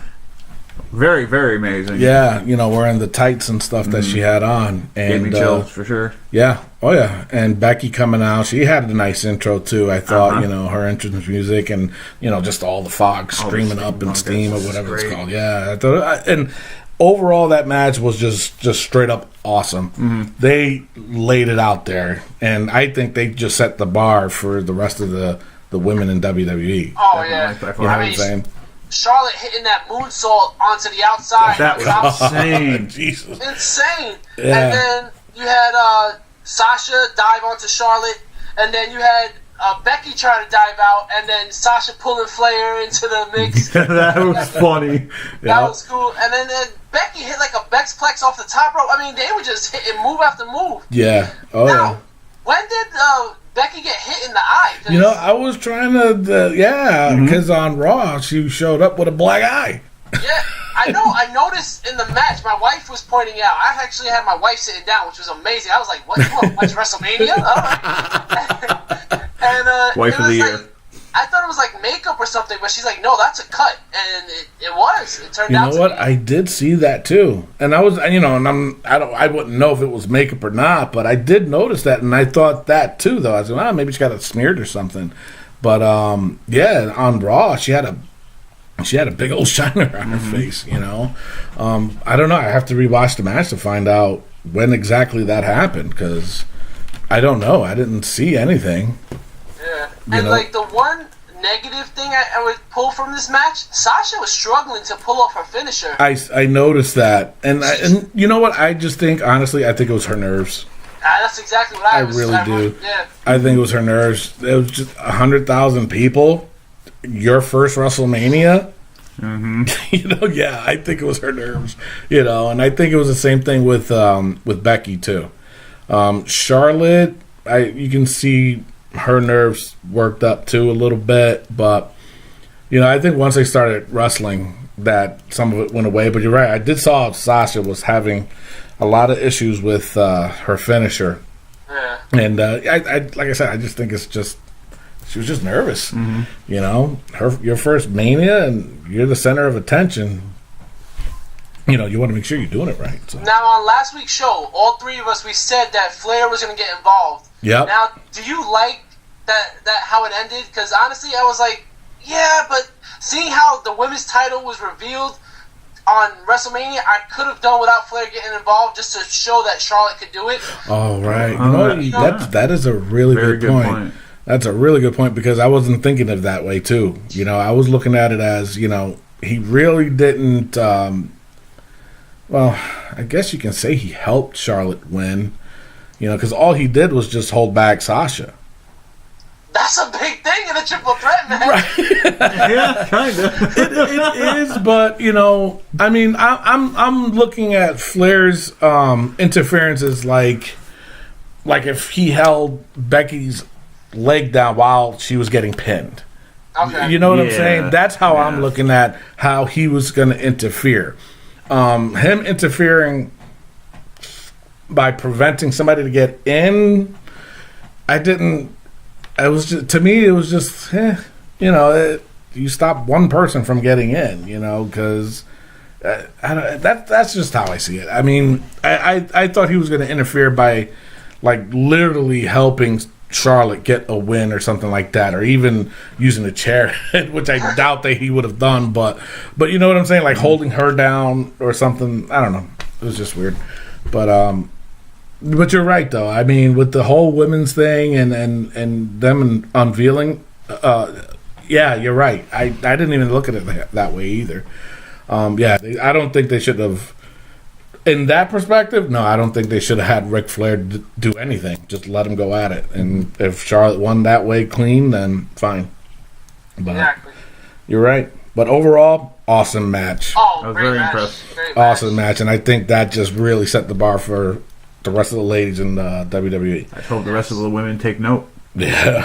very, very amazing. Yeah, wearing the tights and stuff that she had on, Gave me and chills for sure. yeah, oh yeah. And Becky coming out, she had a nice intro too. I thought, her entrance music and just all the fog streaming steam. up and Oh, steam or this is whatever it's great. called. Yeah, I thought, and overall that match was just straight up awesome. They laid it out there, and I think they just set the bar for the rest of the women in WWE. Oh, yeah. Definitely. You know what I'm mean, saying? Charlotte hitting that moonsault onto the outside. That was insane. Jesus. insane. Yeah. And then you had Sasha dive onto Charlotte, and then you had Becky trying to dive out, and then Sasha pulling Flair into the mix. That was funny. That was cool. And then Becky hit like a Bexplex off the top rope. I mean, they were just hitting move after move. Yeah. Oh Now, yeah. when did Becky get hit in the eye? 'Cause I was trying to, because on Raw she showed up with a black eye. Yeah, I know. I noticed in the match, my wife was pointing out. I actually had my wife sitting down, which was amazing. I was like, "What? You want to watch WrestleMania?" All right. And Wife it of the was year. I thought it was like makeup or something, but she's like, no, that's a cut, and it was. It turned out. You know what? I did see that too, and I was, and I wouldn't know if it was makeup or not, but I did notice that, and I thought that too. Though I was like, maybe she got it smeared or something. But yeah, on Raw, she had a big old shiner on her face. I don't know. I have to rewatch the match to find out when exactly that happened because I don't know. I didn't see anything. Yeah, and like the one negative thing I would pull from this match, Sasha was struggling to pull off her finisher. I noticed that, and you know what? I just think honestly, I think it was her nerves. That's exactly what I really do. Yeah, I think it was her nerves. It was just 100,000 people. Your first WrestleMania. Mm-hmm. Yeah, I think it was her nerves. And I think it was the same thing with Becky too. Charlotte, you can see her nerves worked up too a little bit, but I think once they started wrestling, that some of it went away. But you're right, I did saw Sasha was having a lot of issues with her finisher, and I like I said, I just think she was just nervous. Mm-hmm. Your first Mania, and you're the center of attention. You want to make sure you're doing it right. So. Now, on last week's show, all three of us, we said that Flair was going to get involved. Yep. Now, do you like that how it ended? Because honestly, I was like, yeah, but seeing how the women's title was revealed on WrestleMania, I could have done without Flair getting involved just to show that Charlotte could do it. Oh, right. That is a really good point. That's a really good point because I wasn't thinking of that way too. I was looking at it as, he really didn't. Well, I guess you can say he helped Charlotte win, because all he did was just hold back Sasha. That's a big thing in a triple threat, man. Right. Yeah, kind of. It is, but I mean, I'm looking at Flair's interferences like if he held Becky's leg down while she was getting pinned. Okay. You know what I'm saying? That's how I'm looking at how he was going to interfere. Him interfering by preventing somebody to get in, to me, it was just, you stop one person from getting in, because that's just how I see it. I mean, I thought he was going to interfere by, like, literally helping Charlotte get a win or something like that, or even using a chair, which I doubt that he would have done, but you know what I'm saying, like holding her down or something. I don't know. It was just weird, but you're right though. I mean, with the whole women's thing and them unveiling, yeah, you're right. I didn't even look at it that way either. I don't think they should have. In that perspective, no, I don't think they should have had Ric Flair do anything. Just let him go at it. And if Charlotte won that way clean, then fine. But exactly. You're right. But overall, awesome match. Oh, I was very impressed. Awesome match. And I think that just really set the bar for the rest of the ladies in WWE. I hope the rest of the women take note. Yeah.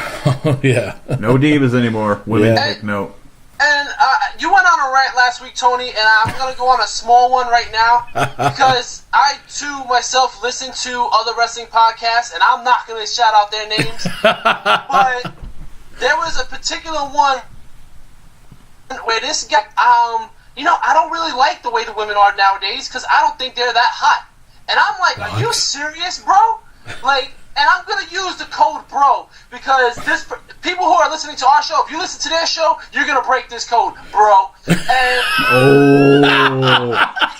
Yeah. No divas anymore. Women take note. And you went on a rant last week, Tony, and I'm going to go on a small one right now because I, too, myself listen to other wrestling podcasts, and I'm not going to shout out their names. But there was a particular one where this guy, I don't really like the way the women are nowadays because I don't think they're that hot. And I'm like, are you serious, bro? Like, and I'm going to use the code BRO because people who are listening to our show, if you listen to their show, you're going to break this code, bro. And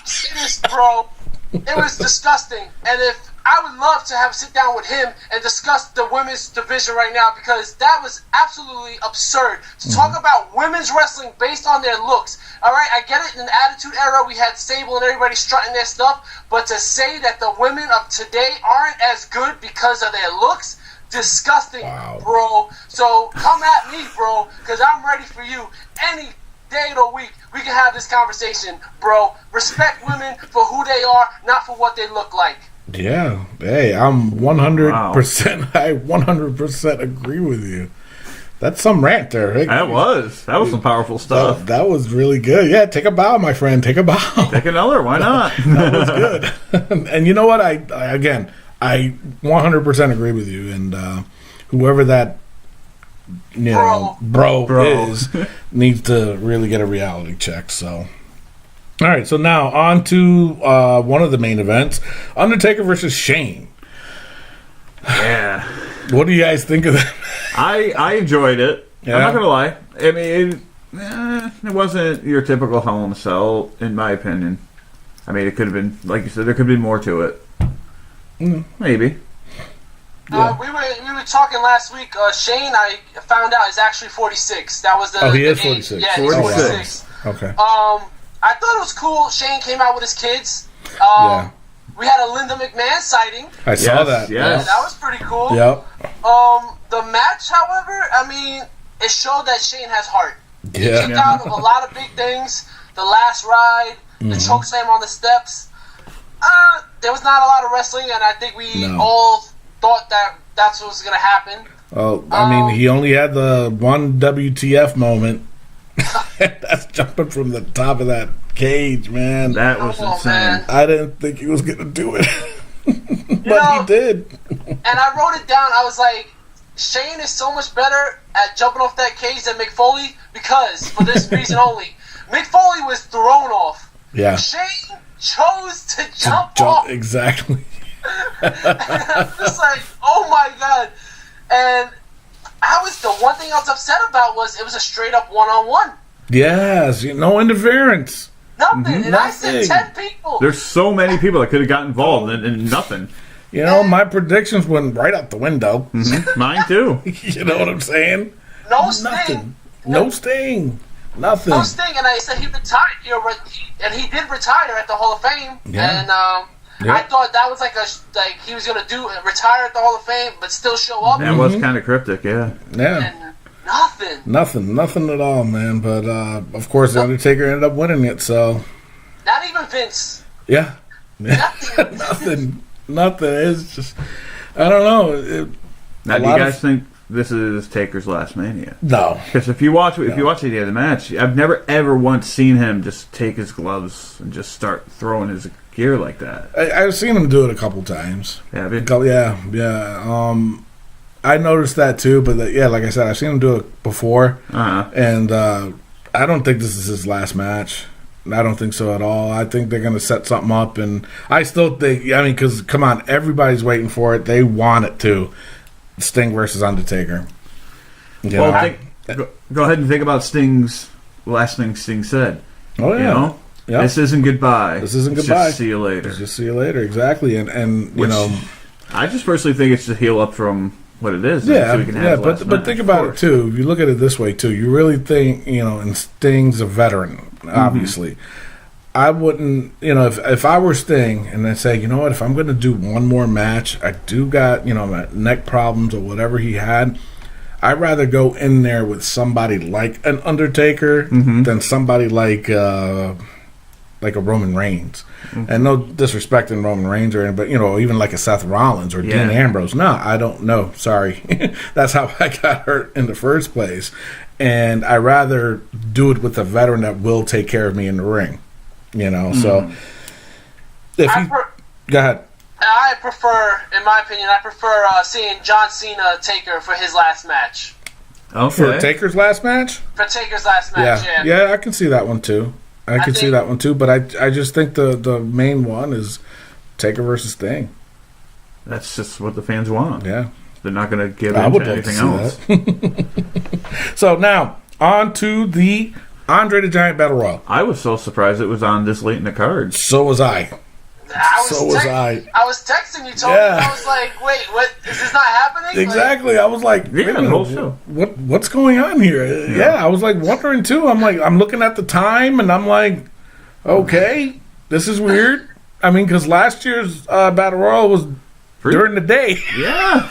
this, bro, it was disgusting. And I would love to sit down with him and discuss the women's division right now because that was absolutely absurd. To talk about women's wrestling based on their looks. All right, I get it. In the Attitude Era, we had Sable and everybody strutting their stuff. But to say that the women of today aren't as good because of their looks, disgusting, bro. So come at me, bro, because I'm ready for you any day of the week. We can have this conversation, bro. Respect women for who they are, not for what they look like. Yeah. Hey, I'm 100%. I 100% agree with you. That's some rant there. Rick. That was some powerful stuff. That was really good. Yeah, take a bow, my friend. Take a bow. Take another. Why not? That was good. And you know what? I 100% agree with you. And whoever that bro is, needs to really get a reality check. So, all right. So now on to one of the main events: Undertaker versus Shane. Yeah. What do you guys think of that? I enjoyed it. Yeah. I'm not gonna lie. I mean, it wasn't your typical Hell in a Cell, in my opinion. I mean, it could have been, like you said, there could have been more to it. Maybe. We were talking last week. Shane, I found out, is actually 46. That was the. Oh, he is age. 46. Yeah, he's 46. Okay. I thought it was cool. Shane came out with his kids. Yeah. We had a Linda McMahon sighting. I saw that. Yes. That was pretty cool. Yep. The match, however, I mean, it showed that Shane has heart. He Yeah. kicked out of a lot of big things. The last ride, the choke slam on the steps. There was not a lot of wrestling, and I think we all thought that that's what was going to happen. Well, I mean, he only had the one WTF moment. That's jumping from the top of that cage, man. That was insane. Man. I didn't think he was going to do it. But know, he did. And I wrote it down. I was like, Shane is so much better at jumping off that cage than Mick Foley because, for this reason only, Mick Foley was thrown off. Yeah. Shane chose to jump off. Exactly. Just like, oh my god. And the one thing I was upset about was it was a straight up one-on-one. Yes, no interference. Nothing. And I said Nothing. 10 people. There's so many people that could have got involved and nothing. You know, my predictions went right out the window. Mine too. You know what I'm saying? No Sting. Nothing. No Sting. Nothing. No Sting. And I said he retired. And he did retire at the Hall of Fame. Yeah. And I thought that was like he was going to retire at the Hall of Fame, but still show up. That was kind of cryptic, yeah. Yeah. And nothing. Nothing at all, man. But, of course, The Undertaker ended up winning it, so. Not even Vince. Yeah. Nothing. Nothing. It's just, I don't know. Now, do you guys think this is Taker's last Mania? No. Because if you watch the end of the match, I've never ever once seen him just take his gloves and just start throwing his gear like that. I've seen him do it a couple times. Have you? Yeah. I noticed that too, but like I said, I've seen him do it before, and I don't think this is his last match. I don't think so at all. I think they're going to set something up, and I still think, because come on, everybody's waiting for it. They want it too. Sting versus Undertaker. Go ahead and think about Sting's last thing Sting said. Oh yeah. You know? Yep. This isn't goodbye. This isn't goodbye. Just see you later. Just see you later. Exactly. And Which, I just personally think it's to heal up from what it is. Yeah, so we can have but think about it too. If you look at it this way too, you really think, and Sting's a veteran, obviously. I wouldn't, if I were Sting and I say, you know what, if I'm going to do one more match, I do got, my neck problems or whatever he had, I'd rather go in there with somebody like an Undertaker than somebody like a Roman Reigns. And no disrespecting Roman Reigns or anything, but, even like a Seth Rollins or Dean Ambrose. No, I don't know. Sorry. That's how I got hurt in the first place. And I'd rather do it with a veteran that will take care of me in the ring. So if go ahead. I prefer, in my opinion, seeing John Cena Taker for his last match. Okay. For Taker's last match? For Taker's last match, yeah. I can see that one too. I can see that one too, but I just think the main one is Taker versus Sting. That's just what the fans want. Yeah. They're not going to give in to anything else. So now, on to the Andre the Giant Battle Royal. I was so surprised it was on this late in the card. So was I. I was texting you, Tony. Yeah. I was like, wait, what? Is this not happening? Exactly. I was like, the whole show. What's going on here? Yeah, I was like wondering too. I'm looking at the time and I'm like, okay, this is weird. I mean, because last year's Battle Royal was during the day. Yeah.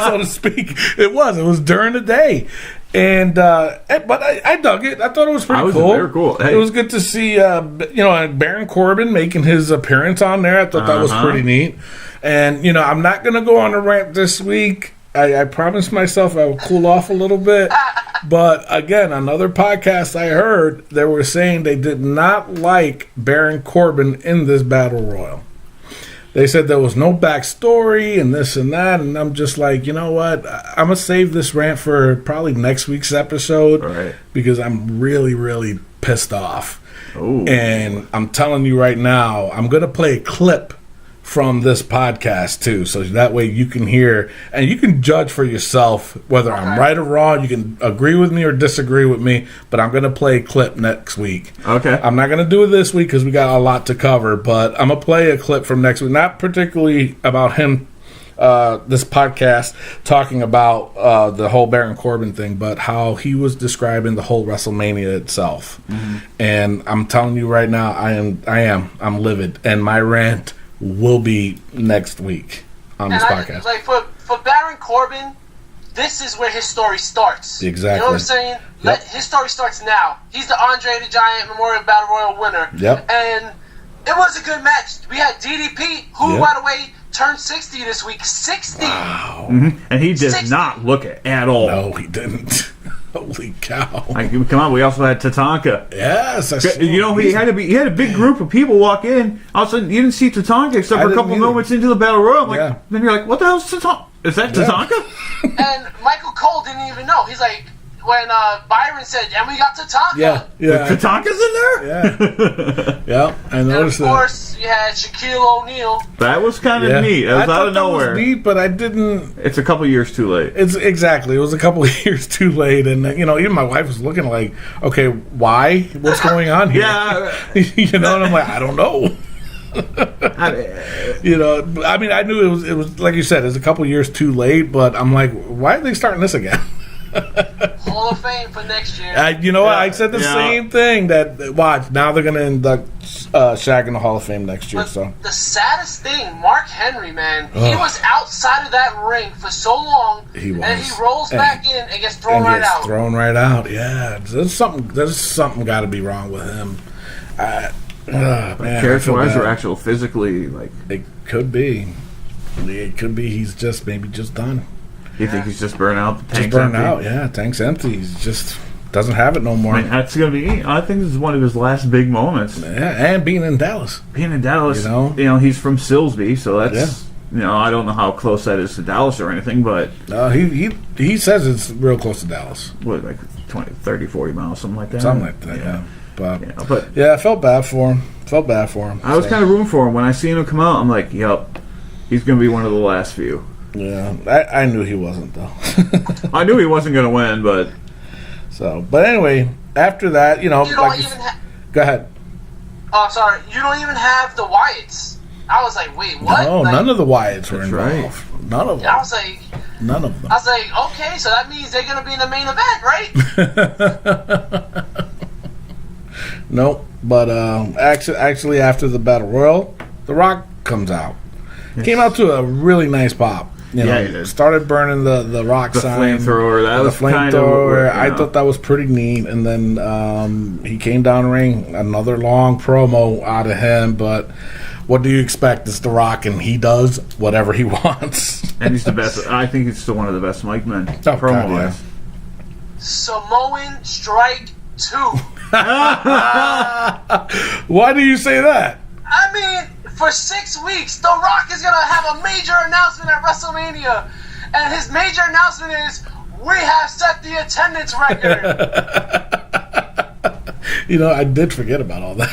So to speak. It was during the day. And but I dug it. I thought it was pretty cool. Very cool. Hey. It was good to see Baron Corbin making his appearance on there. I thought that was pretty neat. And I'm not going to go on a rant this week. I promised myself I would cool off a little bit. But again, another podcast I heard, they were saying they did not like Baron Corbin in this battle royal. They said there was no backstory and this and that, and I'm just like, you know what? I'm gonna save this rant for probably next week's episode, Right. because I'm really, really pissed off. Ooh. And I'm telling you right now, I'm gonna play a clip from this podcast too, so that way you can hear and you can judge for yourself whether I'm right or wrong. You can agree with me or disagree with me, but I'm gonna play a clip next week. Okay. I'm not gonna do it this week because we got a lot to cover, but I'm gonna play a clip from next week, not particularly about him, this podcast talking about the whole Baron Corbin thing, but how he was describing the whole WrestleMania itself. And I'm telling you right now, I'm livid, and my rant will be next week on this podcast. Like for Baron Corbin, this is where his story starts. Exactly. You know what I'm saying? Yep. His story starts now. He's the Andre the Giant Memorial Battle Royal winner. Yep. And it was a good match. We had DDP, who, Yep. by the way, turned 60 this week. 60. Wow. And he did 60. not look it at all. No, he didn't. Holy cow. Like, come on, we also had Tatanka. Yes. You know, he had a big group of people walk in. All of a sudden, you didn't see Tatanka except I for a didn't couple either. moments into the Battle Royal. I'm like, Yeah. Then you're like, what the hell's Tatanka? Is that Yeah. Tatanka? And Michael Cole didn't even know. He's like, when Byron said, and we got Tatanka. Yeah. Yeah. Tatanka's in there? Yeah. Yeah. I And of noticed that. course, you had Shaquille O'Neal. That was kind of Yeah. neat. That I was thought out of that was nowhere. neat, but I didn't. It's a couple years too late. It's exactly. It was a couple of years too late, and even my wife was looking like, "Okay, why? What's going on here?" Yeah. And I'm like, "I don't know." I mean, I knew it was like you said, it's a couple of years too late, but I'm like, why are they starting this again? Hall of Fame for next year. What? I said the Yeah. same thing. That watch now they're going to induct Shaq in the Hall of Fame next year. But So the saddest thing, Mark Henry, man, he Ugh. was outside of that ring for so long, He and was. he rolls And- back in and gets thrown and right gets out. thrown right out. Yeah, there's something got to be wrong with him. Man, Character-wise or actual physically, like, It could be. It could be he's maybe just done. you think he's just burnt out? Just burned out. Yeah, tank's empty. He's just doesn't have it no more. I mean, that's gonna be. I think this is one of his last big moments. Yeah, and being in Dallas. Being in Dallas, You know? he's from Silsby, so that's I don't know how close that is to Dallas or anything, but He says it's real close to Dallas. what, like 20, 30, 40 miles, something like that. Something like that. Yeah. But But I felt bad for him. I was kind of rooting for him when I seen him come out. I'm like, yep, he's gonna be one of the last few. Yeah, I knew he wasn't though. I knew he wasn't gonna win, but But anyway, after that, You don't like even have. go ahead. Oh, sorry. You don't even have the Wyatts. I was like, wait, what? No, Like, none of the Wyatts were That's involved. right. None of I them. was like, None of them. okay, so that means they're gonna be in the main event, right? Nope. But actually, after the Battle Royal, The Rock comes out. Came out to a really nice pop. Yeah, he did. Started burning the Rock the sign. flamethrower, that The was kind of. flamethrower. I thought that was pretty neat. And then he came down the ring. Another long promo out of him. But what do you expect? It's The Rock, and he does whatever he wants. and he's the best. I think he's still one of the best mic men. God, promo yeah. wise. Samoan Strike 2. Why do you say that? I mean, for 6 weeks, The Rock is gonna have a major announcement at WrestleMania, and his major announcement is, "We have set the attendance record." I did forget about all that.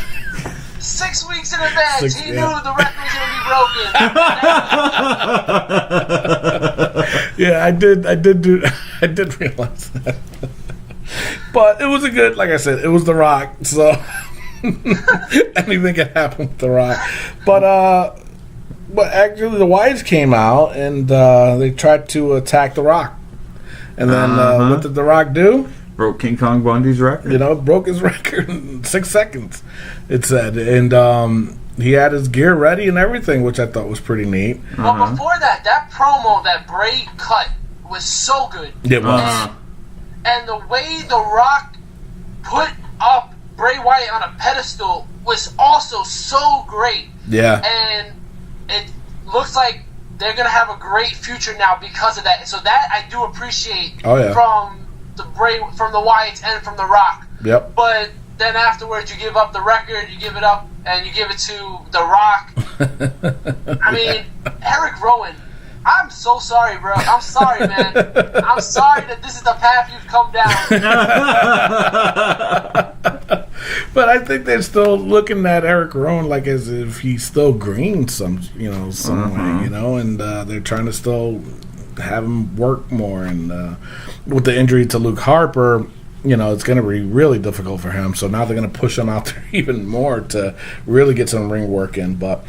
6 weeks in advance, 6, he yeah. knew the record was gonna be broken. Yeah, I did realize that. But it was a good, like I said, it was The Rock, so anything can happen with The Rock. But actually the Wyatts came out and they tried to attack The Rock. And then what did The Rock do? Broke King Kong Bundy's record. Broke his record in 6 seconds, it said. And he had his gear ready and everything, which I thought was pretty neat. But before that promo that Bray cut was so good. It was. And the way The Rock put up Bray Wyatt on a pedestal was also so great. Yeah. And it looks like they're going to have a great future now because of that. So that I do appreciate from the Wyatts and from The Rock. Yep. But then afterwards you give up the record, you give it up, and you give it to The Rock. I mean, Eric Rowan. I'm so sorry, bro. I'm sorry, man. I'm sorry that this is the path you've come down. But I think they're still looking at Eric Rowan like as if he's still green some way, and they're trying to still have him work more. And with the injury to Luke Harper, it's going to be really difficult for him. So now they're going to push him out there even more to really get some ring work in. But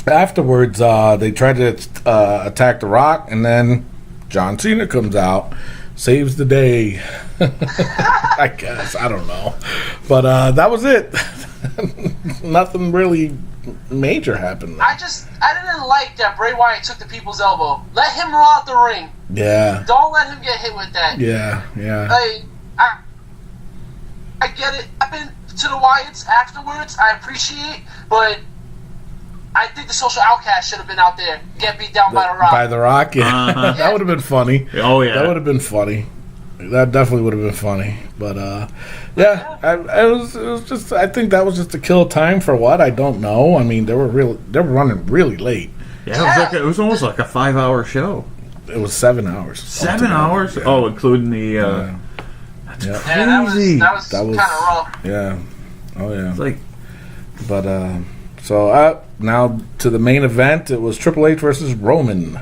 afterwards, they tried to attack The Rock, and then John Cena comes out, saves the day. I guess. I don't know. But that was it. Nothing really major happened there. I didn't like that Bray Wyatt took the people's elbow. Let him roll out the ring. Yeah. Don't let him get hit with that. Yeah. Like, I get it. Happened to the Wyatts afterwards. I appreciate, but I think the social outcast should have been out there, get beat down by The Rock. By The Rock, yeah. That would have been funny. Oh, yeah. That would have been funny. That definitely would have been funny. But, it was just, I think that was just to kill time for what? I don't know. I mean, they were running really late. Yeah, it was almost like a 5-hour show. It was 7 hours. 7 hours? Yeah. Oh, including the, That's crazy. That was kind of rough. Yeah. Oh, yeah. It's like, but, so now to the main event, it was Triple H versus Roman.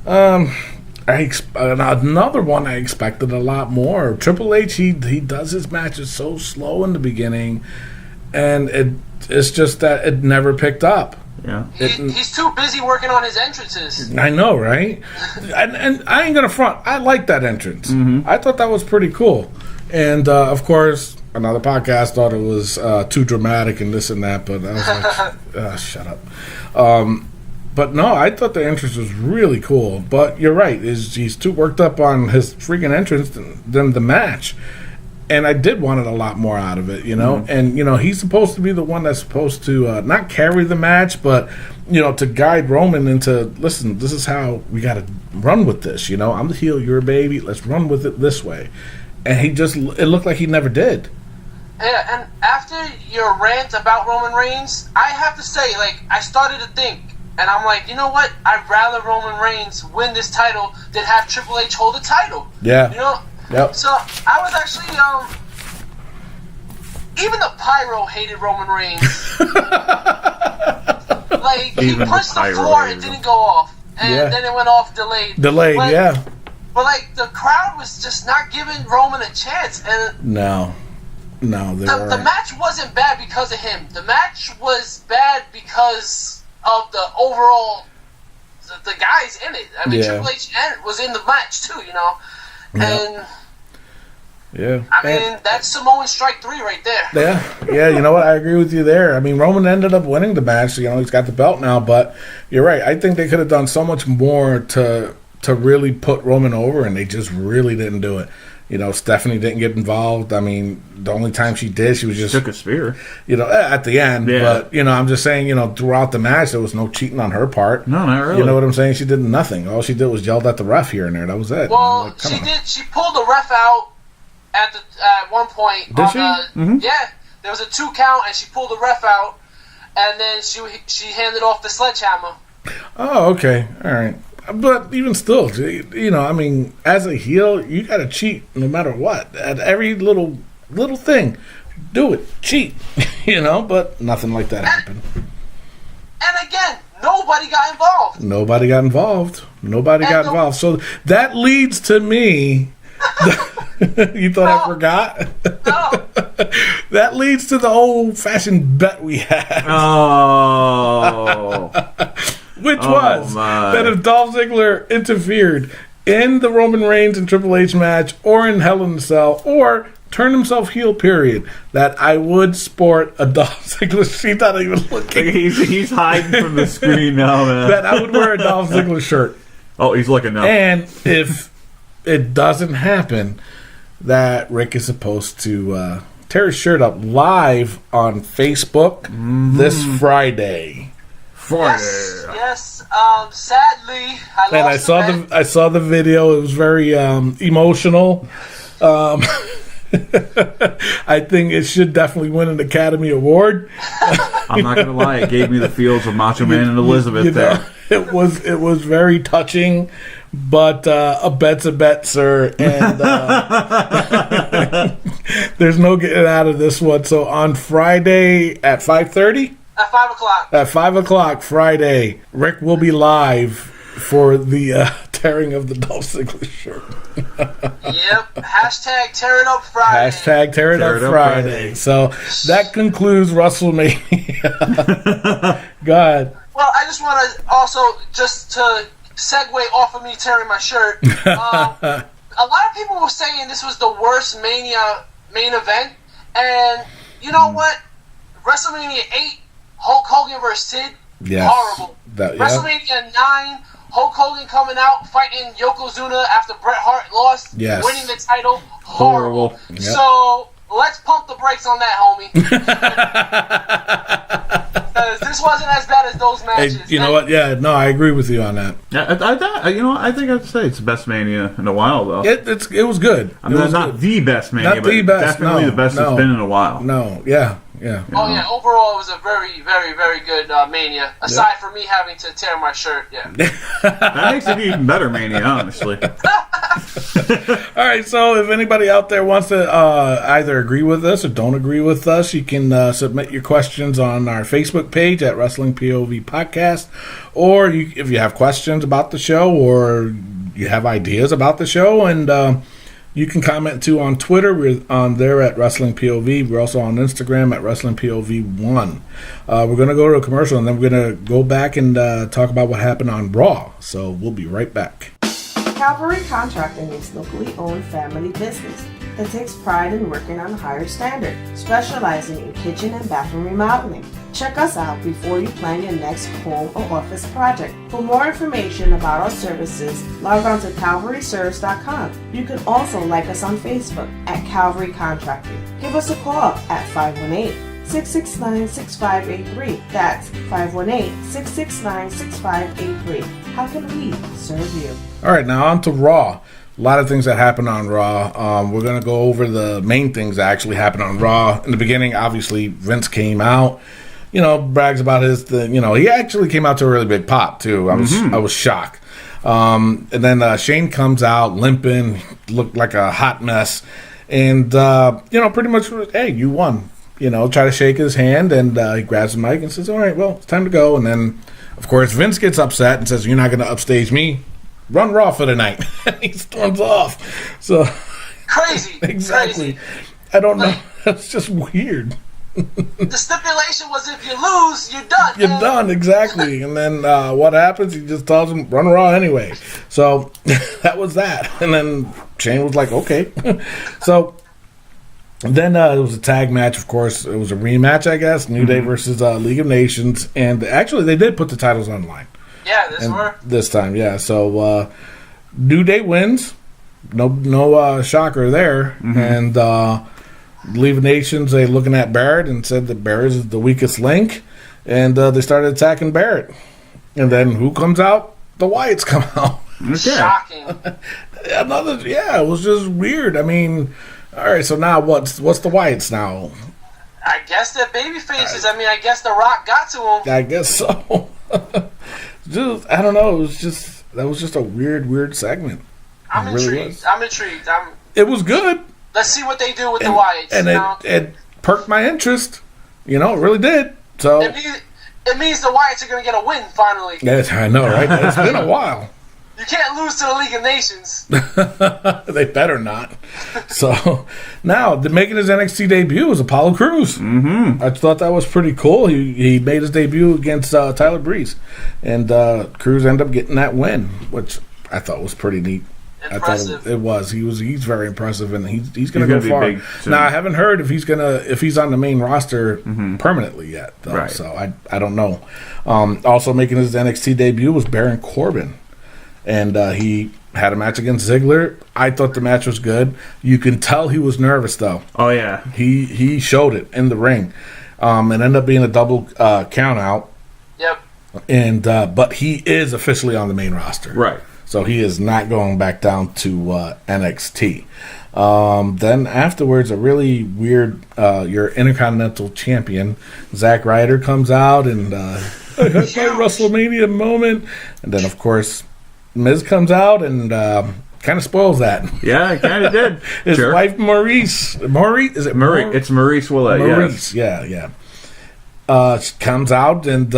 Another one I expected a lot more. Triple H, he does his matches so slow in the beginning, and it's just that it never picked up. Yeah, he's too busy working on his entrances. I know, right? and I ain't gonna front. I like that entrance. Mm-hmm. I thought that was pretty cool. And of course, another podcast thought it was too dramatic and this and that, but I was like, shut up. But no, I thought the entrance was really cool. But you're right, he's too worked up on his freaking entrance than the match. And I did want it a lot more out of it, Mm-hmm. And, he's supposed to be the one that's supposed to not carry the match, but, to guide Roman into, listen, this is how we got to run with this, I'm the heel, you're a baby, let's run with it this way. And it looked like he never did. Yeah, and after your rant about Roman Reigns, I have to say, I started to think, and I'm like, you know what? I'd rather Roman Reigns win this title than have Triple H hold the title. Yeah. Yep. So I was actually, even the Pyro hated Roman Reigns. He punched the floor, it didn't go off, and then it went off delayed. Yeah. But the crowd was just not giving Roman a chance, and no, the match wasn't bad because of him. The match was bad because of the overall the guys in it. I mean, Triple H was in the match too, and. Yeah. I mean, that's Samoan Strike 3 right there. Yeah, you know what? I agree with you there. I mean, Roman ended up winning the match. He's got the belt now, but you're right. I think they could have done so much more to really put Roman over, and they just really didn't do it. Stephanie didn't get involved. I mean, the only time she did, she was just... took a spear. At the end. Yeah. But, I'm just saying, throughout the match, there was no cheating on her part. No, not really. You know what I'm saying? She did nothing. All she did was yelled at the ref here and there. That was it. Well, she pulled the ref out at one point. Did she? Mm-hmm. Yeah. There was a 2 count, and she pulled the ref out, and then she handed off the sledgehammer. Oh, okay. All right. But even still, I mean, as a heel, you got to cheat no matter what. At every little thing, do it. Cheat. But nothing like that happened. And again, nobody got involved. Nobody got involved. So that leads to me... You thought I forgot? No. That leads to the old-fashioned bet we had. Oh. Which was that if Dolph Ziggler interfered in the Roman Reigns and Triple H match or in Hell in a Cell or turned himself heel, period, that I would sport a Dolph Ziggler. She's not even looking. He's hiding from the screen now, man. That I would wear a Dolph Ziggler shirt. Oh, he's looking now. And if it doesn't happen, that Rick is supposed to tear his shirt up live on Facebook this Friday. Yes. Sadly, I saw the video. It was very emotional. I think it should definitely win an Academy Award. I'm not gonna lie, it gave me the feels of Macho Man and Elizabeth there. It was very touching, but a bet's a bet, sir, and there's no getting out of this one. So on Friday at 5:30? At 5 o'clock. At 5 o'clock Friday, Rick will be live for the tearing of the Dolph Ziggler shirt. Yep. Hashtag Tear It Up Friday. Hashtag Tear It Up Friday. So that concludes WrestleMania. God. Well, I just want to also, just to segue off of me tearing my shirt, a lot of people were saying this was the worst Mania main event, and you know what? WrestleMania 8, Hulk Hogan versus Sid, Yes. horrible. WrestleMania 9, Hulk Hogan coming out fighting Yokozuna after Bret Hart lost, Yes. winning the title, horrible. Yep. So let's pump the brakes on that, homie. This wasn't as bad as those matches. Hey, you know what? Yeah, no, I agree with you on that. Yeah, I think I'd say it's the best Mania in a while, though. It was good. I mean, It was not good. the best Mania, Not but the best, definitely no, the best no. it's been in a while. No, yeah. Oh yeah, overall it was a very, very, very good Mania. Aside from me having to tear my shirt, yeah. That makes it even better Mania, honestly. All right, so if anybody out there wants to either agree with us or don't agree with us, you can submit your questions on our Facebook page at Wrestling POV Podcast, or if you have questions about the show or you have ideas about the show, and you can comment too on Twitter. We're on there at Wrestling POV. We're also on Instagram at Wrestling POV1. We're going to go to a commercial, and then we're going to go back and talk about what happened on Raw. So we'll be right back. Cavalry Contracting is locally owned family business that takes pride in working on a higher standard, specializing in kitchen and bathroom remodeling. Check us out before you plan your next home or office project. For more information about our services, log on to CavalryServes.com. You can also like us on Facebook at Cavalry Contracting. Give us a call at 518-669-6583. That's 518-669-6583. How can we serve you? All right, now on to Raw. A lot of things that happened on Raw. We're going to go over the main things that actually happened on Raw. In the beginning, obviously, Vince came out, brags about his thing. He actually came out to a really big pop, too. I was shocked. And then Shane comes out limping, looked like a hot mess. And, pretty much, hey, you won. Try to shake his hand, and he grabs the mic and says, all right, well, it's time to go. And then, of course, Vince gets upset and says, you're not going to upstage me. Run Raw for the night. He storms off. So Crazy. exactly. Crazy. I don't know. That's just weird. The stipulation was if you lose, you're done. You're man. done, exactly. And then what happens? He just tells him, run Raw anyway. So that was that. And then Shane was like, okay. So then it was a tag match, of course. It was a rematch, I guess. New Day versus League of Nations. And actually, they did put the titles on the line. Yeah, This time, yeah. So New Day wins. No shocker there. And League of Nations, they looking at Barrett and said that Barrett is the weakest link. And they started attacking Barrett. And then who comes out? The Wyatts come out. Shocking. It was just weird. I mean, all right, so now what's the Wyatts now? I guess they're baby faces. I mean, I guess The Rock got to them. I guess so. I don't know. That was just a weird segment. I'm It really intrigued. was. I'm intrigued. It was good. Let's see what they do with the Wyatts. And it perked my interest. It really did. So It means the Wyatts are going to get a win finally. yes, I know, right? It's been a while. You can't lose to the League of Nations. They better not. So now, making his NXT debut was Apollo Crews. Mm-hmm. I thought that was pretty cool. He made his debut against Tyler Breeze, and Crews ended up getting that win, which I thought was pretty neat. Impressive. I thought it was. He's very impressive, and he's going to go be far. big soon. Now I haven't heard if he's on the main roster permanently yet, though, Right. so I don't know. Also making his NXT debut was Baron Corbin. And he had a match against Ziggler. I thought the match was good. You can tell he was nervous, though. Oh, yeah. He showed it in the ring. It ended up being a double count out. Yep. And but he is officially on the main roster. Right. So he is not going back down to NXT. Then afterwards, a really weird, your Intercontinental Champion, Zack Ryder, comes out and I had my WrestleMania moment. And then, of course, Miz comes out and kind of spoils that. Yeah, it kind of did. His wife, Maurice, is it Maurice? It's Maurice Willett. Maurice, yeah. She comes out and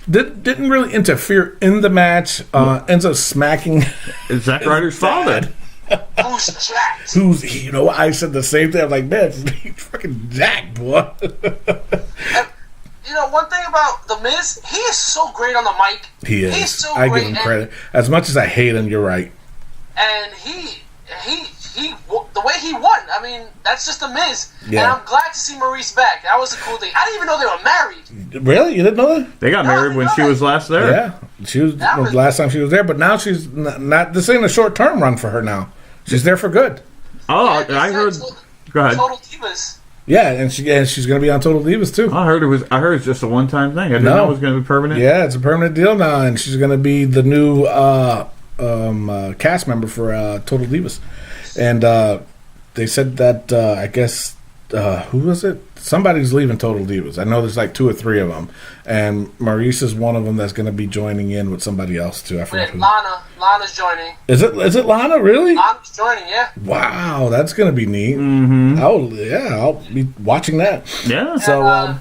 didn't really interfere in the match. Ends up smacking It's Zack Ryder's father. Who's jacked? I said the same thing. I'm like, man, he's fucking jacked, boy. One thing about The Miz, he is so great on the mic. He is. He's so I great. give him credit. As much as I hate him, you're right. And he the way he won, I mean, that's just The Miz. Yeah. And I'm glad to see Maurice back. That was a cool thing. I didn't even know they were married. Really? You didn't know that? They got married when she was last there. Yeah. She was last time she was there, but now she's not. This ain't a short-term run for her now. She's there for good. Oh, I heard. Go ahead. Total Divas. Yeah, and she's going to be on Total Divas too. I heard it's just a one-time thing. I didn't know it was going to be permanent. Yeah, it's a permanent deal now, and she's going to be the new cast member for Total Divas. And they said that I guess who was it? Somebody's leaving Total Divas. I know there's like 2 or 3 of them, and Maurice is one of them that's going to be joining in with somebody else too. I forget who. Lana's joining. Is it Lana? Really? Lana's joining. Yeah. Wow, that's going to be neat. Mm-hmm. I'll be watching that. Yeah. So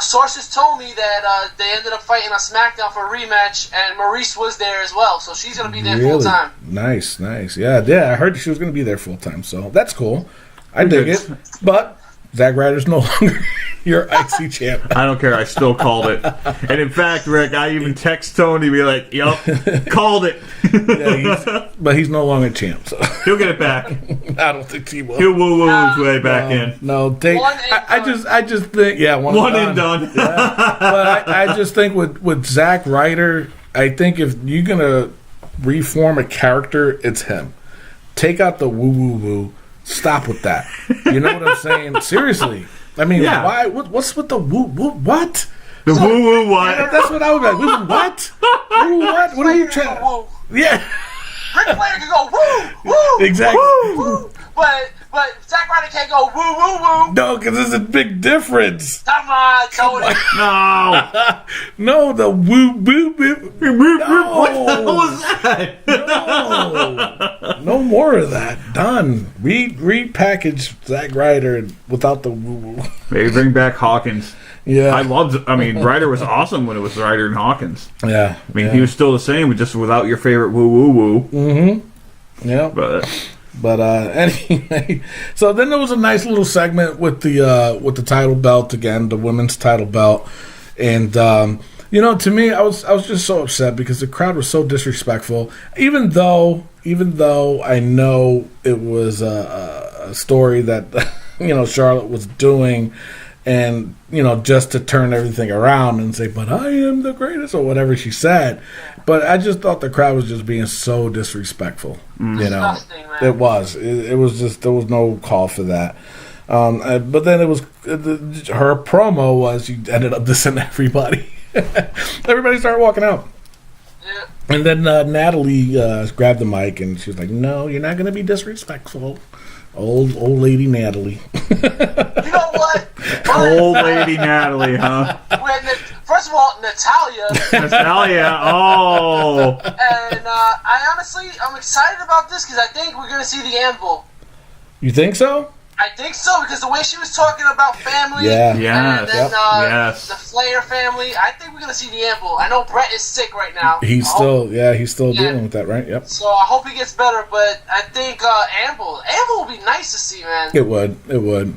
sources told me that they ended up fighting on SmackDown for a rematch, and Maurice was there as well, so she's going to be there full time. Nice. Yeah. I heard she was going to be there full time, so that's cool. I dig it. But Zack Ryder's no longer your IC champ. I don't care. I still called it. And in fact, Rick, I even text Tony, be like, "Yup, called it." But he's no longer champ, so he'll get it back. I don't think he will. He'll woo his way back in. No, I just think one and done. Yeah. But I just think with Zack Ryder, I think if you're gonna reform a character, it's him. Take out the woo. Stop with that. You know what I'm saying? Seriously. I mean, why? What's with the woo? What? The woo what? Yeah, that's what I was like. Woo what? Woo what? What are you trying? Yeah. Ric Flair can go woo. Exactly. Woo. But Zack Ryder can't go woo. No, because there's a big difference. Come on, Tony. No, the woo boo boo. No. What the hell was that? No more of that. Done. Repackage Zack Ryder without the woo. Maybe bring back Hawkins. Yeah. Ryder was awesome when it was Ryder and Hawkins. Yeah. I mean, he was still the same, but just without your favorite woo. Mm-hmm. Yeah. But anyway, so then there was a nice little segment with the title belt again, the women's title belt, and to me, I was just so upset because the crowd was so disrespectful. Even though I know it was a story that Charlotte was doing, and just to turn everything around and say, "But I am the greatest," or whatever she said. But I just thought the crowd was just being so disrespectful. Disgusting, man. It was. It was just, there was no call for that. But then it was her promo was she ended up dissing everybody. Everybody started walking out. Yeah. And then Natalie grabbed the mic and she was like, "No, you're not going to be disrespectful." Old lady Natalie. You know what? Old lady Natalie, huh? First of all, Natalia. Oh. And I'm excited about this because I think we're going to see the Anvil. You think so? I think so because the way she was talking about family, yeah, and then the Flair family, I think we're going to see the Anvil. I know Brett is sick right now. He's still dealing with that, right? Yep. So I hope he gets better, but I think Anvil would be nice to see, man. It would.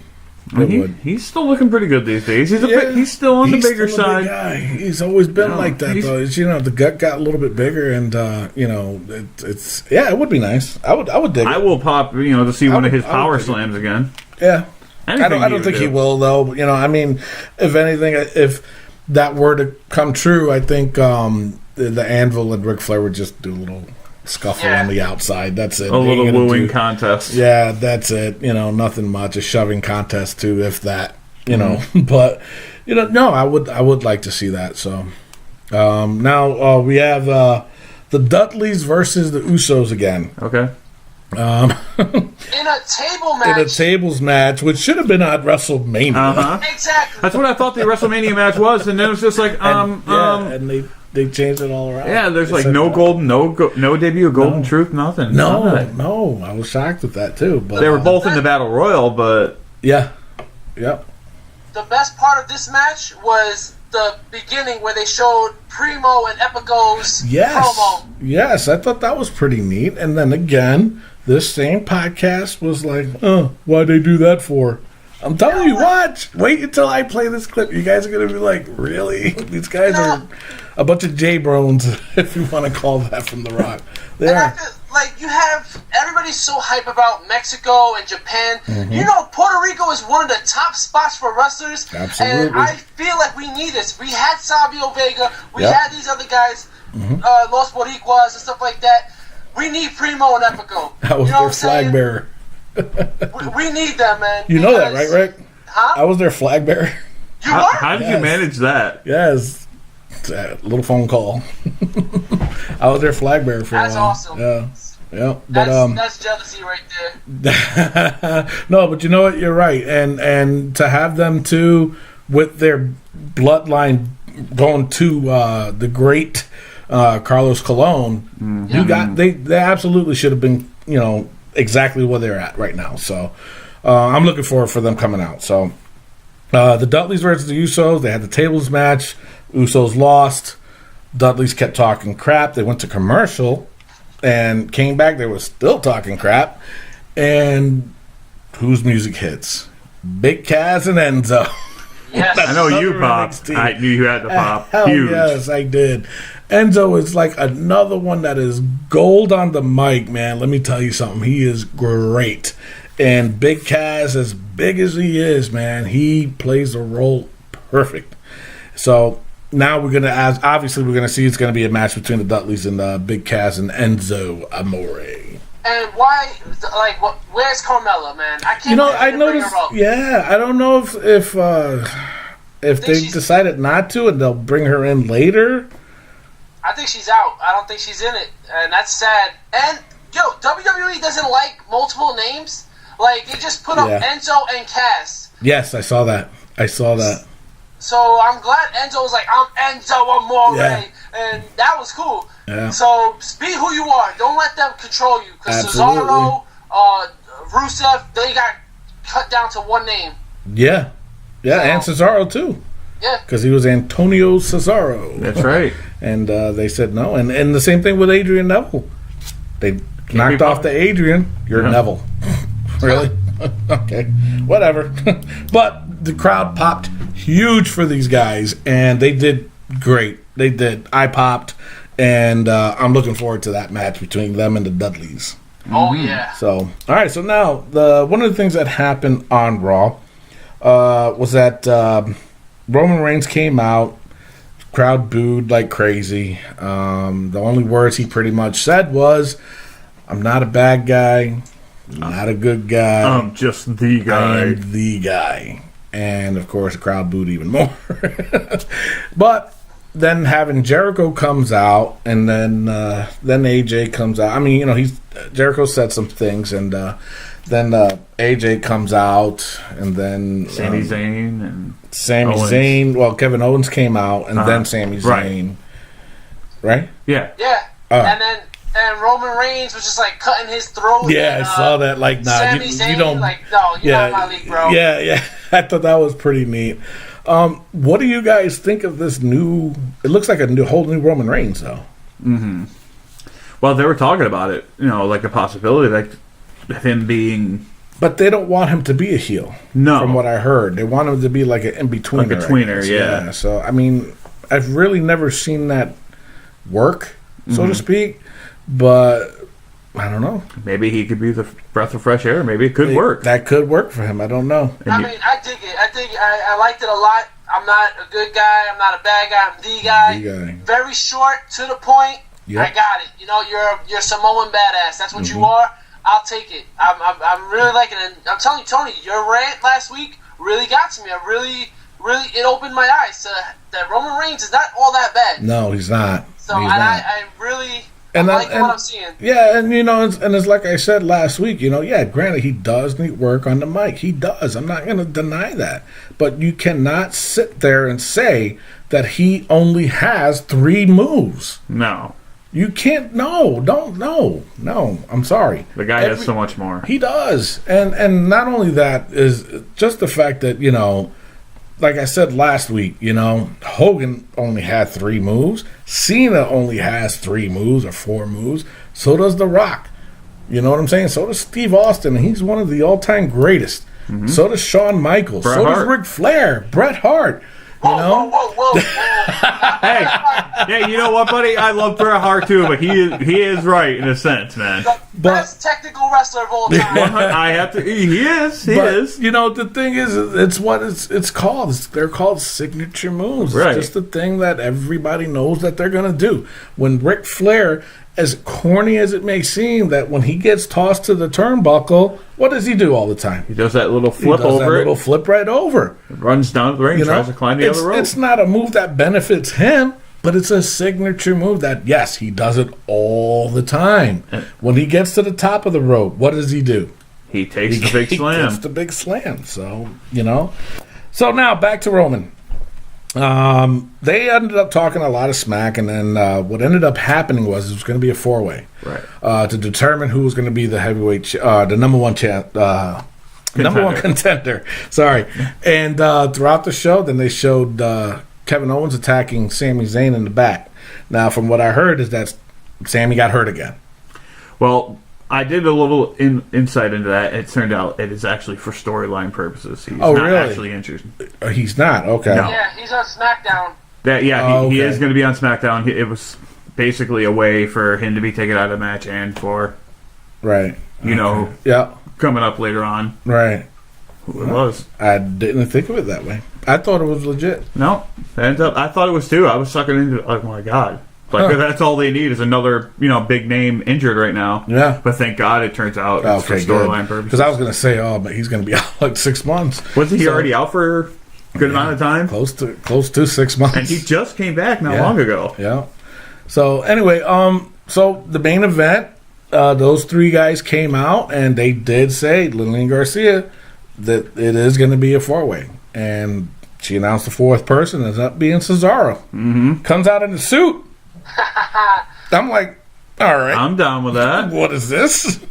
He's still looking pretty good these days. He's still on the bigger side. Big guy. He's always been like that, though. The gut got a little bit bigger, and it would be nice. I would dig it. I will pop, to see one of his power slams again. Yeah, I don't think he will, though. If anything, if that were to come true, I think the Anvil and Ric Flair would just do a little scuffle on the outside. That's it. A little wooing contest. Yeah, that's it. Nothing much. A shoving contest too, if that. But no, I would like to see that. So now we have the Dudleys versus the Usos again. Okay. in a table match. In a tables match, which should have been on WrestleMania. Exactly. That's what I thought the WrestleMania match was, and then it was just like, and they changed it all around. yeah, there's They like said, no debut of Golden Truth, nothing. None of it. No, I was shocked with that too. But They were both in the Battle Royal, but yeah, yep. The best part of this match was the beginning where they showed Primo and Epico's promo. Yes, I thought that was pretty neat. And then again, this same podcast was like, why'd they do that for? I'm telling you, watch. Wait until I play this clip. You guys are going to be like, really? These guys are a bunch of J-Brones, if you want to call that from The Rock. They And are. I feel like you have everybody's so hype about Mexico and Japan. Mm-hmm. You know, Puerto Rico is one of the top spots for wrestlers. Absolutely. And I feel like we need this. We had Savio Vega. We Yep. had these other guys, Los Boricuas and stuff like that. We need Primo and Epico. I was you know their what I'm flag saying? bearer. We need them, man. You know that, right, Rick? Huh? I was their flag bearer. You were? how did you Yes. manage that? Yes. A little phone call. I was their flag bearer for That's a while. awesome. Yeah. But That's jealousy right there. no, but you know what? You're right, and to have them too with their bloodline going to the great Carlos Colon, you got they absolutely should have been exactly where they're at right now. So I'm looking forward for them coming out. So the Dudleys versus the Usos, they had the tables match. Usos lost. Dudleys kept talking crap. They went to commercial and came back. They were still talking crap. And whose music hits? Big Cass and Enzo. Yes. I know you Another popped. NXT. I knew you had to pop. Hell Huge. yes, I did. Enzo is like another one that is gold on the mic, man. Let me tell you something. He is great. And Big Cass, as big as he is, man, he plays the role perfect. So now we're gonna see it's gonna be a match between the Dudleys and Big Cass and Enzo Amore. And why, like, where's Carmella, man? I can't I bring noticed. her up. Yeah, I don't know if they she's- decided not to, and they'll bring her in later. I think she's out. I don't think she's in it, and that's sad. And WWE doesn't like multiple names. Like they just put up Yeah. Enzo and Cass. Yes, I saw that. So I'm glad Enzo was like, I'm Enzo Amore, Yeah. and that was cool. Yeah. So be who you are. Don't let them control you. Because Absolutely. Cesaro, Rusev, they got cut down to one name. Yeah, and Cesaro too, Yeah. because he was Antonio Cesaro. That's right. And they said no, and the same thing with Adrian Neville. They knocked off the Adrian. You're Yeah. Neville. Really? Okay, whatever. But the crowd popped huge for these guys, and they did great. They did. I popped, and I'm looking forward to that match between them and the Dudleys. Oh, yeah. So, all right. So now, one of the things that happened on Raw was that Roman Reigns came out. Crowd booed like crazy. The only words he pretty much said was, "I'm not a bad guy, not a good guy. I'm just the I guy. am the guy." And of course, the crowd booed even more. But then having Jericho comes out, and then AJ comes out. I mean, Jericho said some things, and then AJ comes out, and then Sami Zayn and Sami Owens. Zayn. Well, Kevin Owens came out, and then Sami right. Zayn. Right? yeah. Yeah. And Roman Reigns was just like cutting his throat. Yeah, and, I saw that. Like, nah, Sami you Zayn, don't. like, no, you're not my league, bro. Yeah. I thought that was pretty neat. What do you guys think of this new? It looks like a whole new Roman Reigns, though. Well, they were talking about it, like a possibility, like him being But they don't want him to be a heel. No. From what I heard, they want him to be like an in-betweener. Like a tweener, I guess. yeah. So I mean, I've really never seen that work, so to speak. But I don't know. maybe he could be the breath of fresh air. Maybe it could work. That could work for him. I don't know. I mean, I dig it. I liked it a lot. I'm not a good guy. I'm not a bad guy. I'm the guy. The guy. Very short, to the point. Yep. I got it. You're Samoan badass. That's what you are. I'll take it. I'm really liking it. And I'm telling you, Tony, your rant last week really got to me. I really, it opened my eyes to that Roman Reigns is not all that bad. No, he's not. So He's and not. I really And I like what I'm seeing. Yeah, and it's like I said last week. Granted, he does need work on the mic. He does. I'm not going to deny that. But you cannot sit there and say that he only has 3 moves. No. You can't. No. I'm sorry. The guy has so much more. He does, and not only that is just the fact that like I said last week, Hogan only had 3 moves. Cena only has 3 moves or 4 moves. So does The Rock. You know what I'm saying? So does Steve Austin, and he's one of the all-time greatest. Mm-hmm. So does Shawn Michaels. Bret so Hart. does Ric Flair. Bret Hart. Whoa. Hey, you know what, buddy? I love Bret Hart too, but he is right in a sense, man. The best technical wrestler of all time. I have to. He is. The thing is, it's what it's called. They're called signature moves. Right. It's just the thing that everybody knows that they're gonna do. When Ric Flair, as corny as it may seem, that when he gets tossed to the turnbuckle, what does he do all the time? He does that little flip Little flip right over. Runs down the ring, tries to climb the other rope. It's not a move that benefits him, but it's a signature move that, yes, he does it all the time. When he gets to the top of the rope, what does he do? He takes the big slam. He takes the big slam. So, So now, back to Roman. They ended up talking a lot of smack, and then what ended up happening was it was going to be a 4-way, right? To determine who was going to be the heavyweight, the number one contender. Sorry. And throughout the show, then they showed Kevin Owens attacking Sami Zayn in the back. Now, from what I heard, is that Sami got hurt again. Well, I did a little insight into that. It turned out it is actually for storyline purposes. He's not really? actually injured. He's not? Okay. No. Yeah, he's on SmackDown. He is going to be on SmackDown. It was basically a way for him to be taken out of the match and for, right, coming up later on. Right. Who it was. I didn't think of it that way. I thought it was legit. No. I thought it was too. I was sucking into it. Oh, my God. That's all they need is another, big name injured right now. Yeah. But thank God it turns out it's for storyline purposes. Because I was going to say, but he's going to be out like 6 months. Wasn't he already out for a good amount of time? Close to 6 months. And he just came back not long ago. Yeah. So anyway, so the main event, those 3 guys came out and they did say, Lillian Garcia, that it is going to be a 4-way. And she announced the 4th person ends up being Cesaro. Mm-hmm. Comes out in a suit. I'm like, all right, I'm down with that. What is this?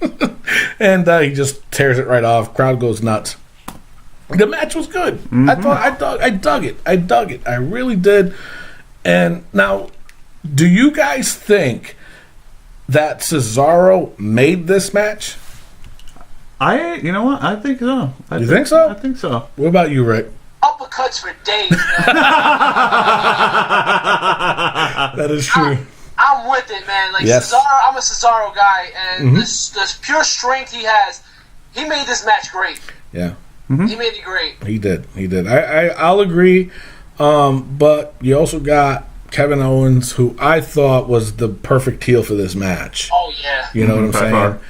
And he just tears it right off. Crowd goes nuts. The match was good. Mm-hmm. I dug it. I really did. And now, do you guys think that Cesaro made this match? You know what? I think so. You think so? I think so. What about you, Rick? Uppercuts for days, man. That is true. I'm with it, man. Like yes. Cesaro, I'm a Cesaro guy, and this pure strength he has, he made this match great. Yeah. Mm-hmm. He made it great. He did. I'll agree. But you also got Kevin Owens, who I thought was the perfect heel for this match. Oh, yeah. You know what I'm saying?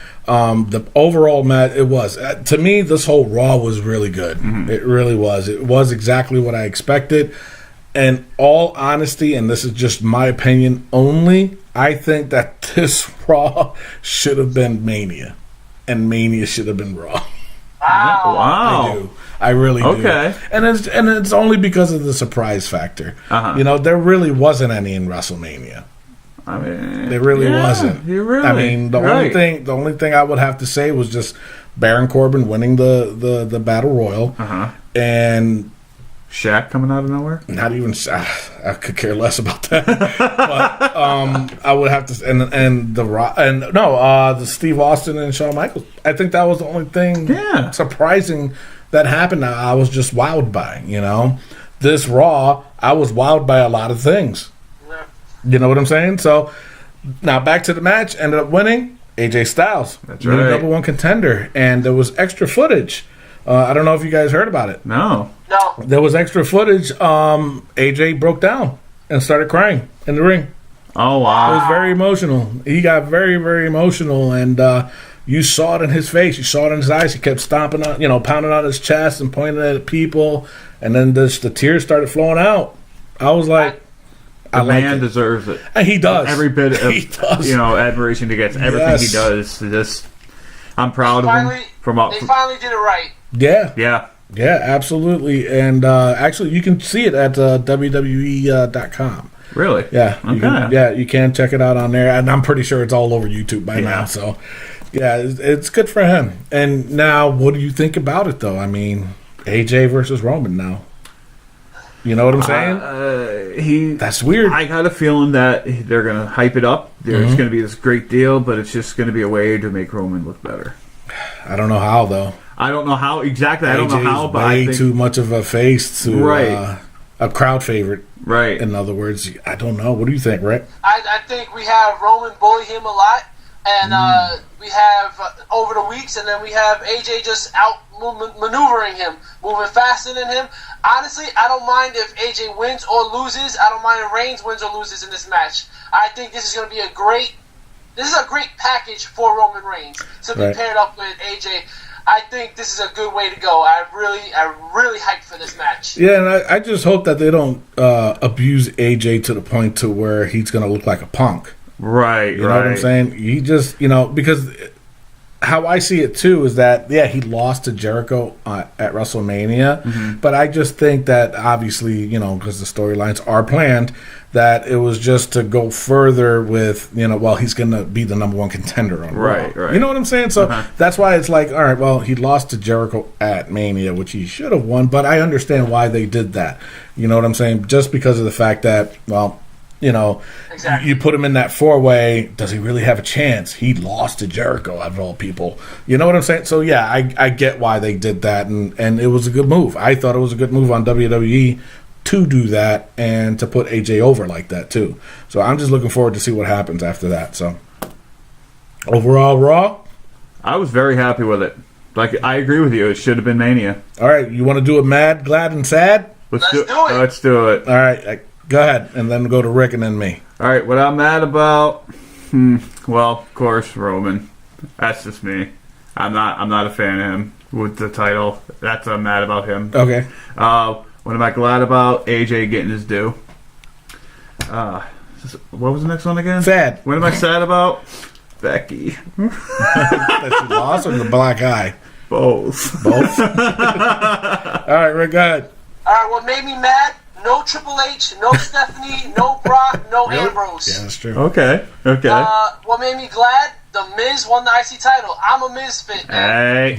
The overall match, it was. To me, this whole Raw was really good. Mm-hmm. It really was. It was exactly what I expected. In all honesty, and this is just my opinion only, I think that this Raw should have been Mania. And Mania should have been Raw. Wow. I really do. Okay. And it's only because of the surprise factor. Uh-huh. There really wasn't any in WrestleMania. I mean, there really wasn't. The only thing I would have to say was just Baron Corbin winning the Battle Royal, and Shaq coming out of nowhere. Not even I could care less about that. But I would have to, the Steve Austin and Shawn Michaels. I think that was the only thing surprising that happened. I was just wowed by. This Raw, I was wowed by a lot of things. You know what I'm saying? So, now back to the match. Ended up winning AJ Styles. That's right. Number one contender. And there was extra footage. I don't know if you guys heard about it. No. There was extra footage. AJ broke down and started crying in the ring. Oh, wow. It was very emotional. He got very, very emotional. And you saw it in his face. You saw it in his eyes. He kept stomping on, pounding on his chest and pointing at people. And then the tears started flowing out. I was like, The like man it. deserves it. And he does. Every bit of He does. admiration he gets. Everything he does. I'm proud of him. They From finally did it right. Yeah, absolutely. And actually, you can see it at WWE.com. Really? Yeah. Okay. You can check it out on there. And I'm pretty sure it's all over YouTube by now. So, yeah, it's good for him. And now, what do you think about it, though? I mean, AJ versus Roman now. You know what I'm saying? That's weird. I got a feeling that they're going to hype it up. There's going to be this great deal, but it's just going to be a way to make Roman look better. I don't know how, though. I don't know how exactly. I don't AJ's know how, but way I think too much of a face to a crowd favorite. Right. In other words, I don't know. What do you think, Rick? I think we have Roman bully him a lot, and we have over the weeks, and then we have AJ just out maneuvering him, moving faster than him. Honestly, I don't mind if AJ wins or loses. I don't mind if Reigns wins or loses in this match. I think this is going to be a great package for Roman Reigns to be paired up with AJ. I think this is a good way to go. I'm really hyped for this match. Yeah, and I just hope that they don't abuse AJ to the point to where he's going to look like a punk. Right, You know what I'm saying? He just, because how I see it too is that, he lost to Jericho at WrestleMania, but I just think that obviously, because the storylines are planned, that it was just to go further with, he's going to be the number one contender on Raw. Right. You know what I'm saying? So that's why it's like, all right, well, he lost to Jericho at Mania, which he should have won, but I understand why they did that. You know what I'm saying? Just because of the fact that, exactly. You put him in that four-way, does he really have a chance? He lost to Jericho, out of all people. You know what I'm saying? So, yeah, I get why they did that, and it was a good move. I thought it was a good move on WWE to do that and to put AJ over like that, too. So I'm just looking forward to see what happens after that. So, overall, Raw? I was very happy with it. Like, I agree with you. It should have been Mania. All right, you want to do it mad, glad, and sad? Let's do it. Let's do it. All right, go ahead, and then go to Rick and then me. All right, what I'm mad about? Well, of course, Roman. That's just me. I'm not a fan of him with the title. That's what I'm mad about him. Okay. What am I glad about? AJ getting his due. What was the next one again? Sad. What am I sad about? Becky. That she lost or the black eye? Both. All right, Rick, go ahead. All right, what made me mad? No Triple H, no Stephanie, no Brock, no Ambrose. Yeah, that's true. Okay. What made me glad? The Miz won the IC title. I'm a Miz fan. Hey.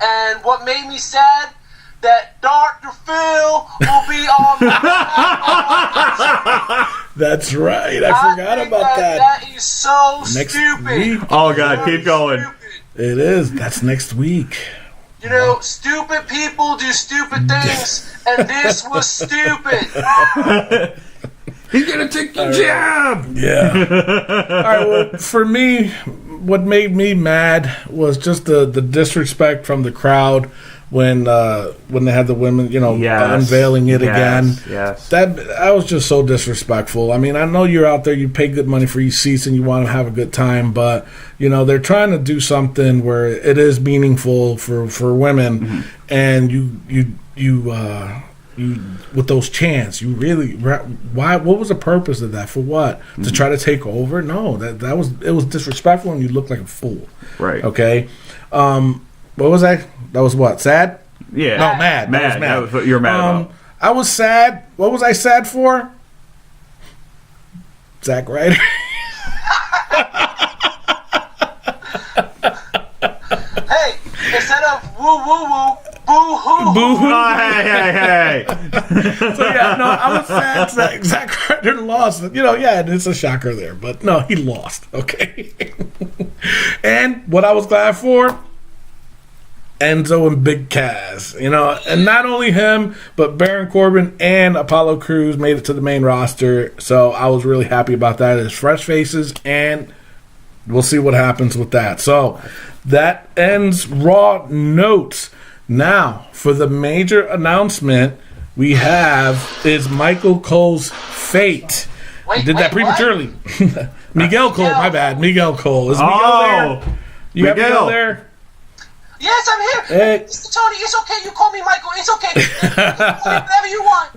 And what made me sad? That Dr. Phil will be on the That's right. I forgot about that. That is so Next stupid. week. Oh, God, keep going. It is. That's next week. Stupid people do stupid things, and this was stupid. He's going to take your job. Yeah. All right. Well, for me, what made me mad was just the disrespect from the crowd when they had the women, unveiling it again. Yes. That was just so disrespectful. I mean, I know you're out there, you pay good money for your seats, and you want to have a good time, but they're trying to do something where it is meaningful for women, and you with those chants, you really why? What was the purpose of that? For what? To try to take over? No, it was disrespectful, and you look like a fool. Right. Okay. What was I? That was what? Sad? Yeah. No, mad. That was mad. That was what you're mad about. I was sad. What was I sad for? Zack Ryder. Hey, instead of woo woo woo, boo hoo. Boo hoo. Oh, hey. So yeah, no, I was sad. Zack Ryder lost. It's a shocker there, but no, he lost. Okay. And what I was glad for. Enzo and Big Cass, and not only him, but Baron Corbin and Apollo Crews made it to the main roster. So I was really happy about that. It's fresh faces, and we'll see what happens with that. So that ends Raw notes. Now, for the major announcement we have is Michael Cole's fate. Wait, Did that prematurely. Miguel Cole, my bad. Miguel Cole. Is Miguel there? You got Miguel there? Yes, I'm here. Hey. Mr. Tony, it's okay. You call me Michael. It's okay. You can call me whatever you want.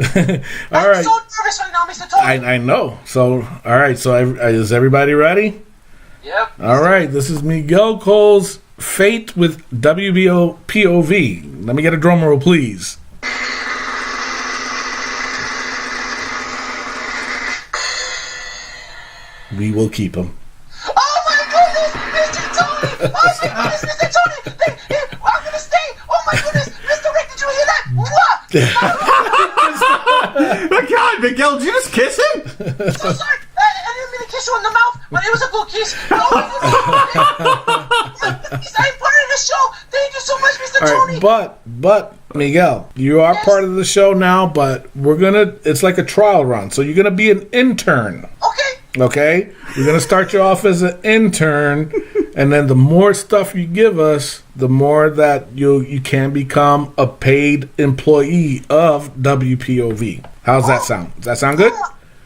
All right. I'm so nervous right now, Mr. Tony. I know. So, all right. So, is everybody ready? Yep. All right. This is Miguel Cole's Fate with WBO POV. Let me get a drum roll, please. We will keep him. Oh my goodness, Mr. Tony! Oh my goodness, Mr. Tony! I'm gonna stay! Oh my goodness, Mr. Rick, did you hear that? My God, Miguel, did you just kiss him? So sorry, I didn't mean to kiss you on the mouth, but it was a good kiss. Oh my goodness! I'm part of the show. Thank you so much, Mr. All Tony. right, but Miguel, you are part of the show now, but it's like a trial run. So you're gonna be an intern. Okay? We're going to start you off as an intern, and then the more stuff you give us, the more that you can become a paid employee of WPOV. How's that sound? Does that sound good?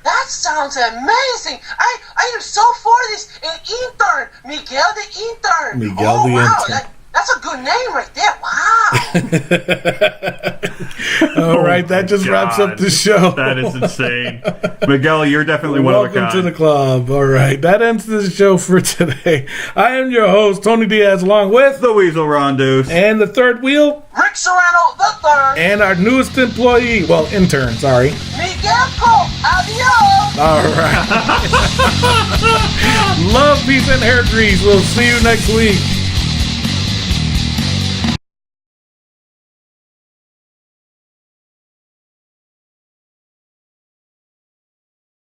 That sounds amazing. I am so for this. An intern. Miguel the intern. Miguel the intern. That's a good name right there. Wow. All right, that just wraps up the show. That is insane. Miguel, you're definitely one of a kind. Welcome to the club. All right, that ends the show for today. I am your host, Tony Diaz, along with the Weasel Rondos. And the third wheel, Rick Serrano the third. And our newest employee, intern, sorry. Miguel Cole. Adios. All right. Love, peace, and hair grease. We'll see you next week.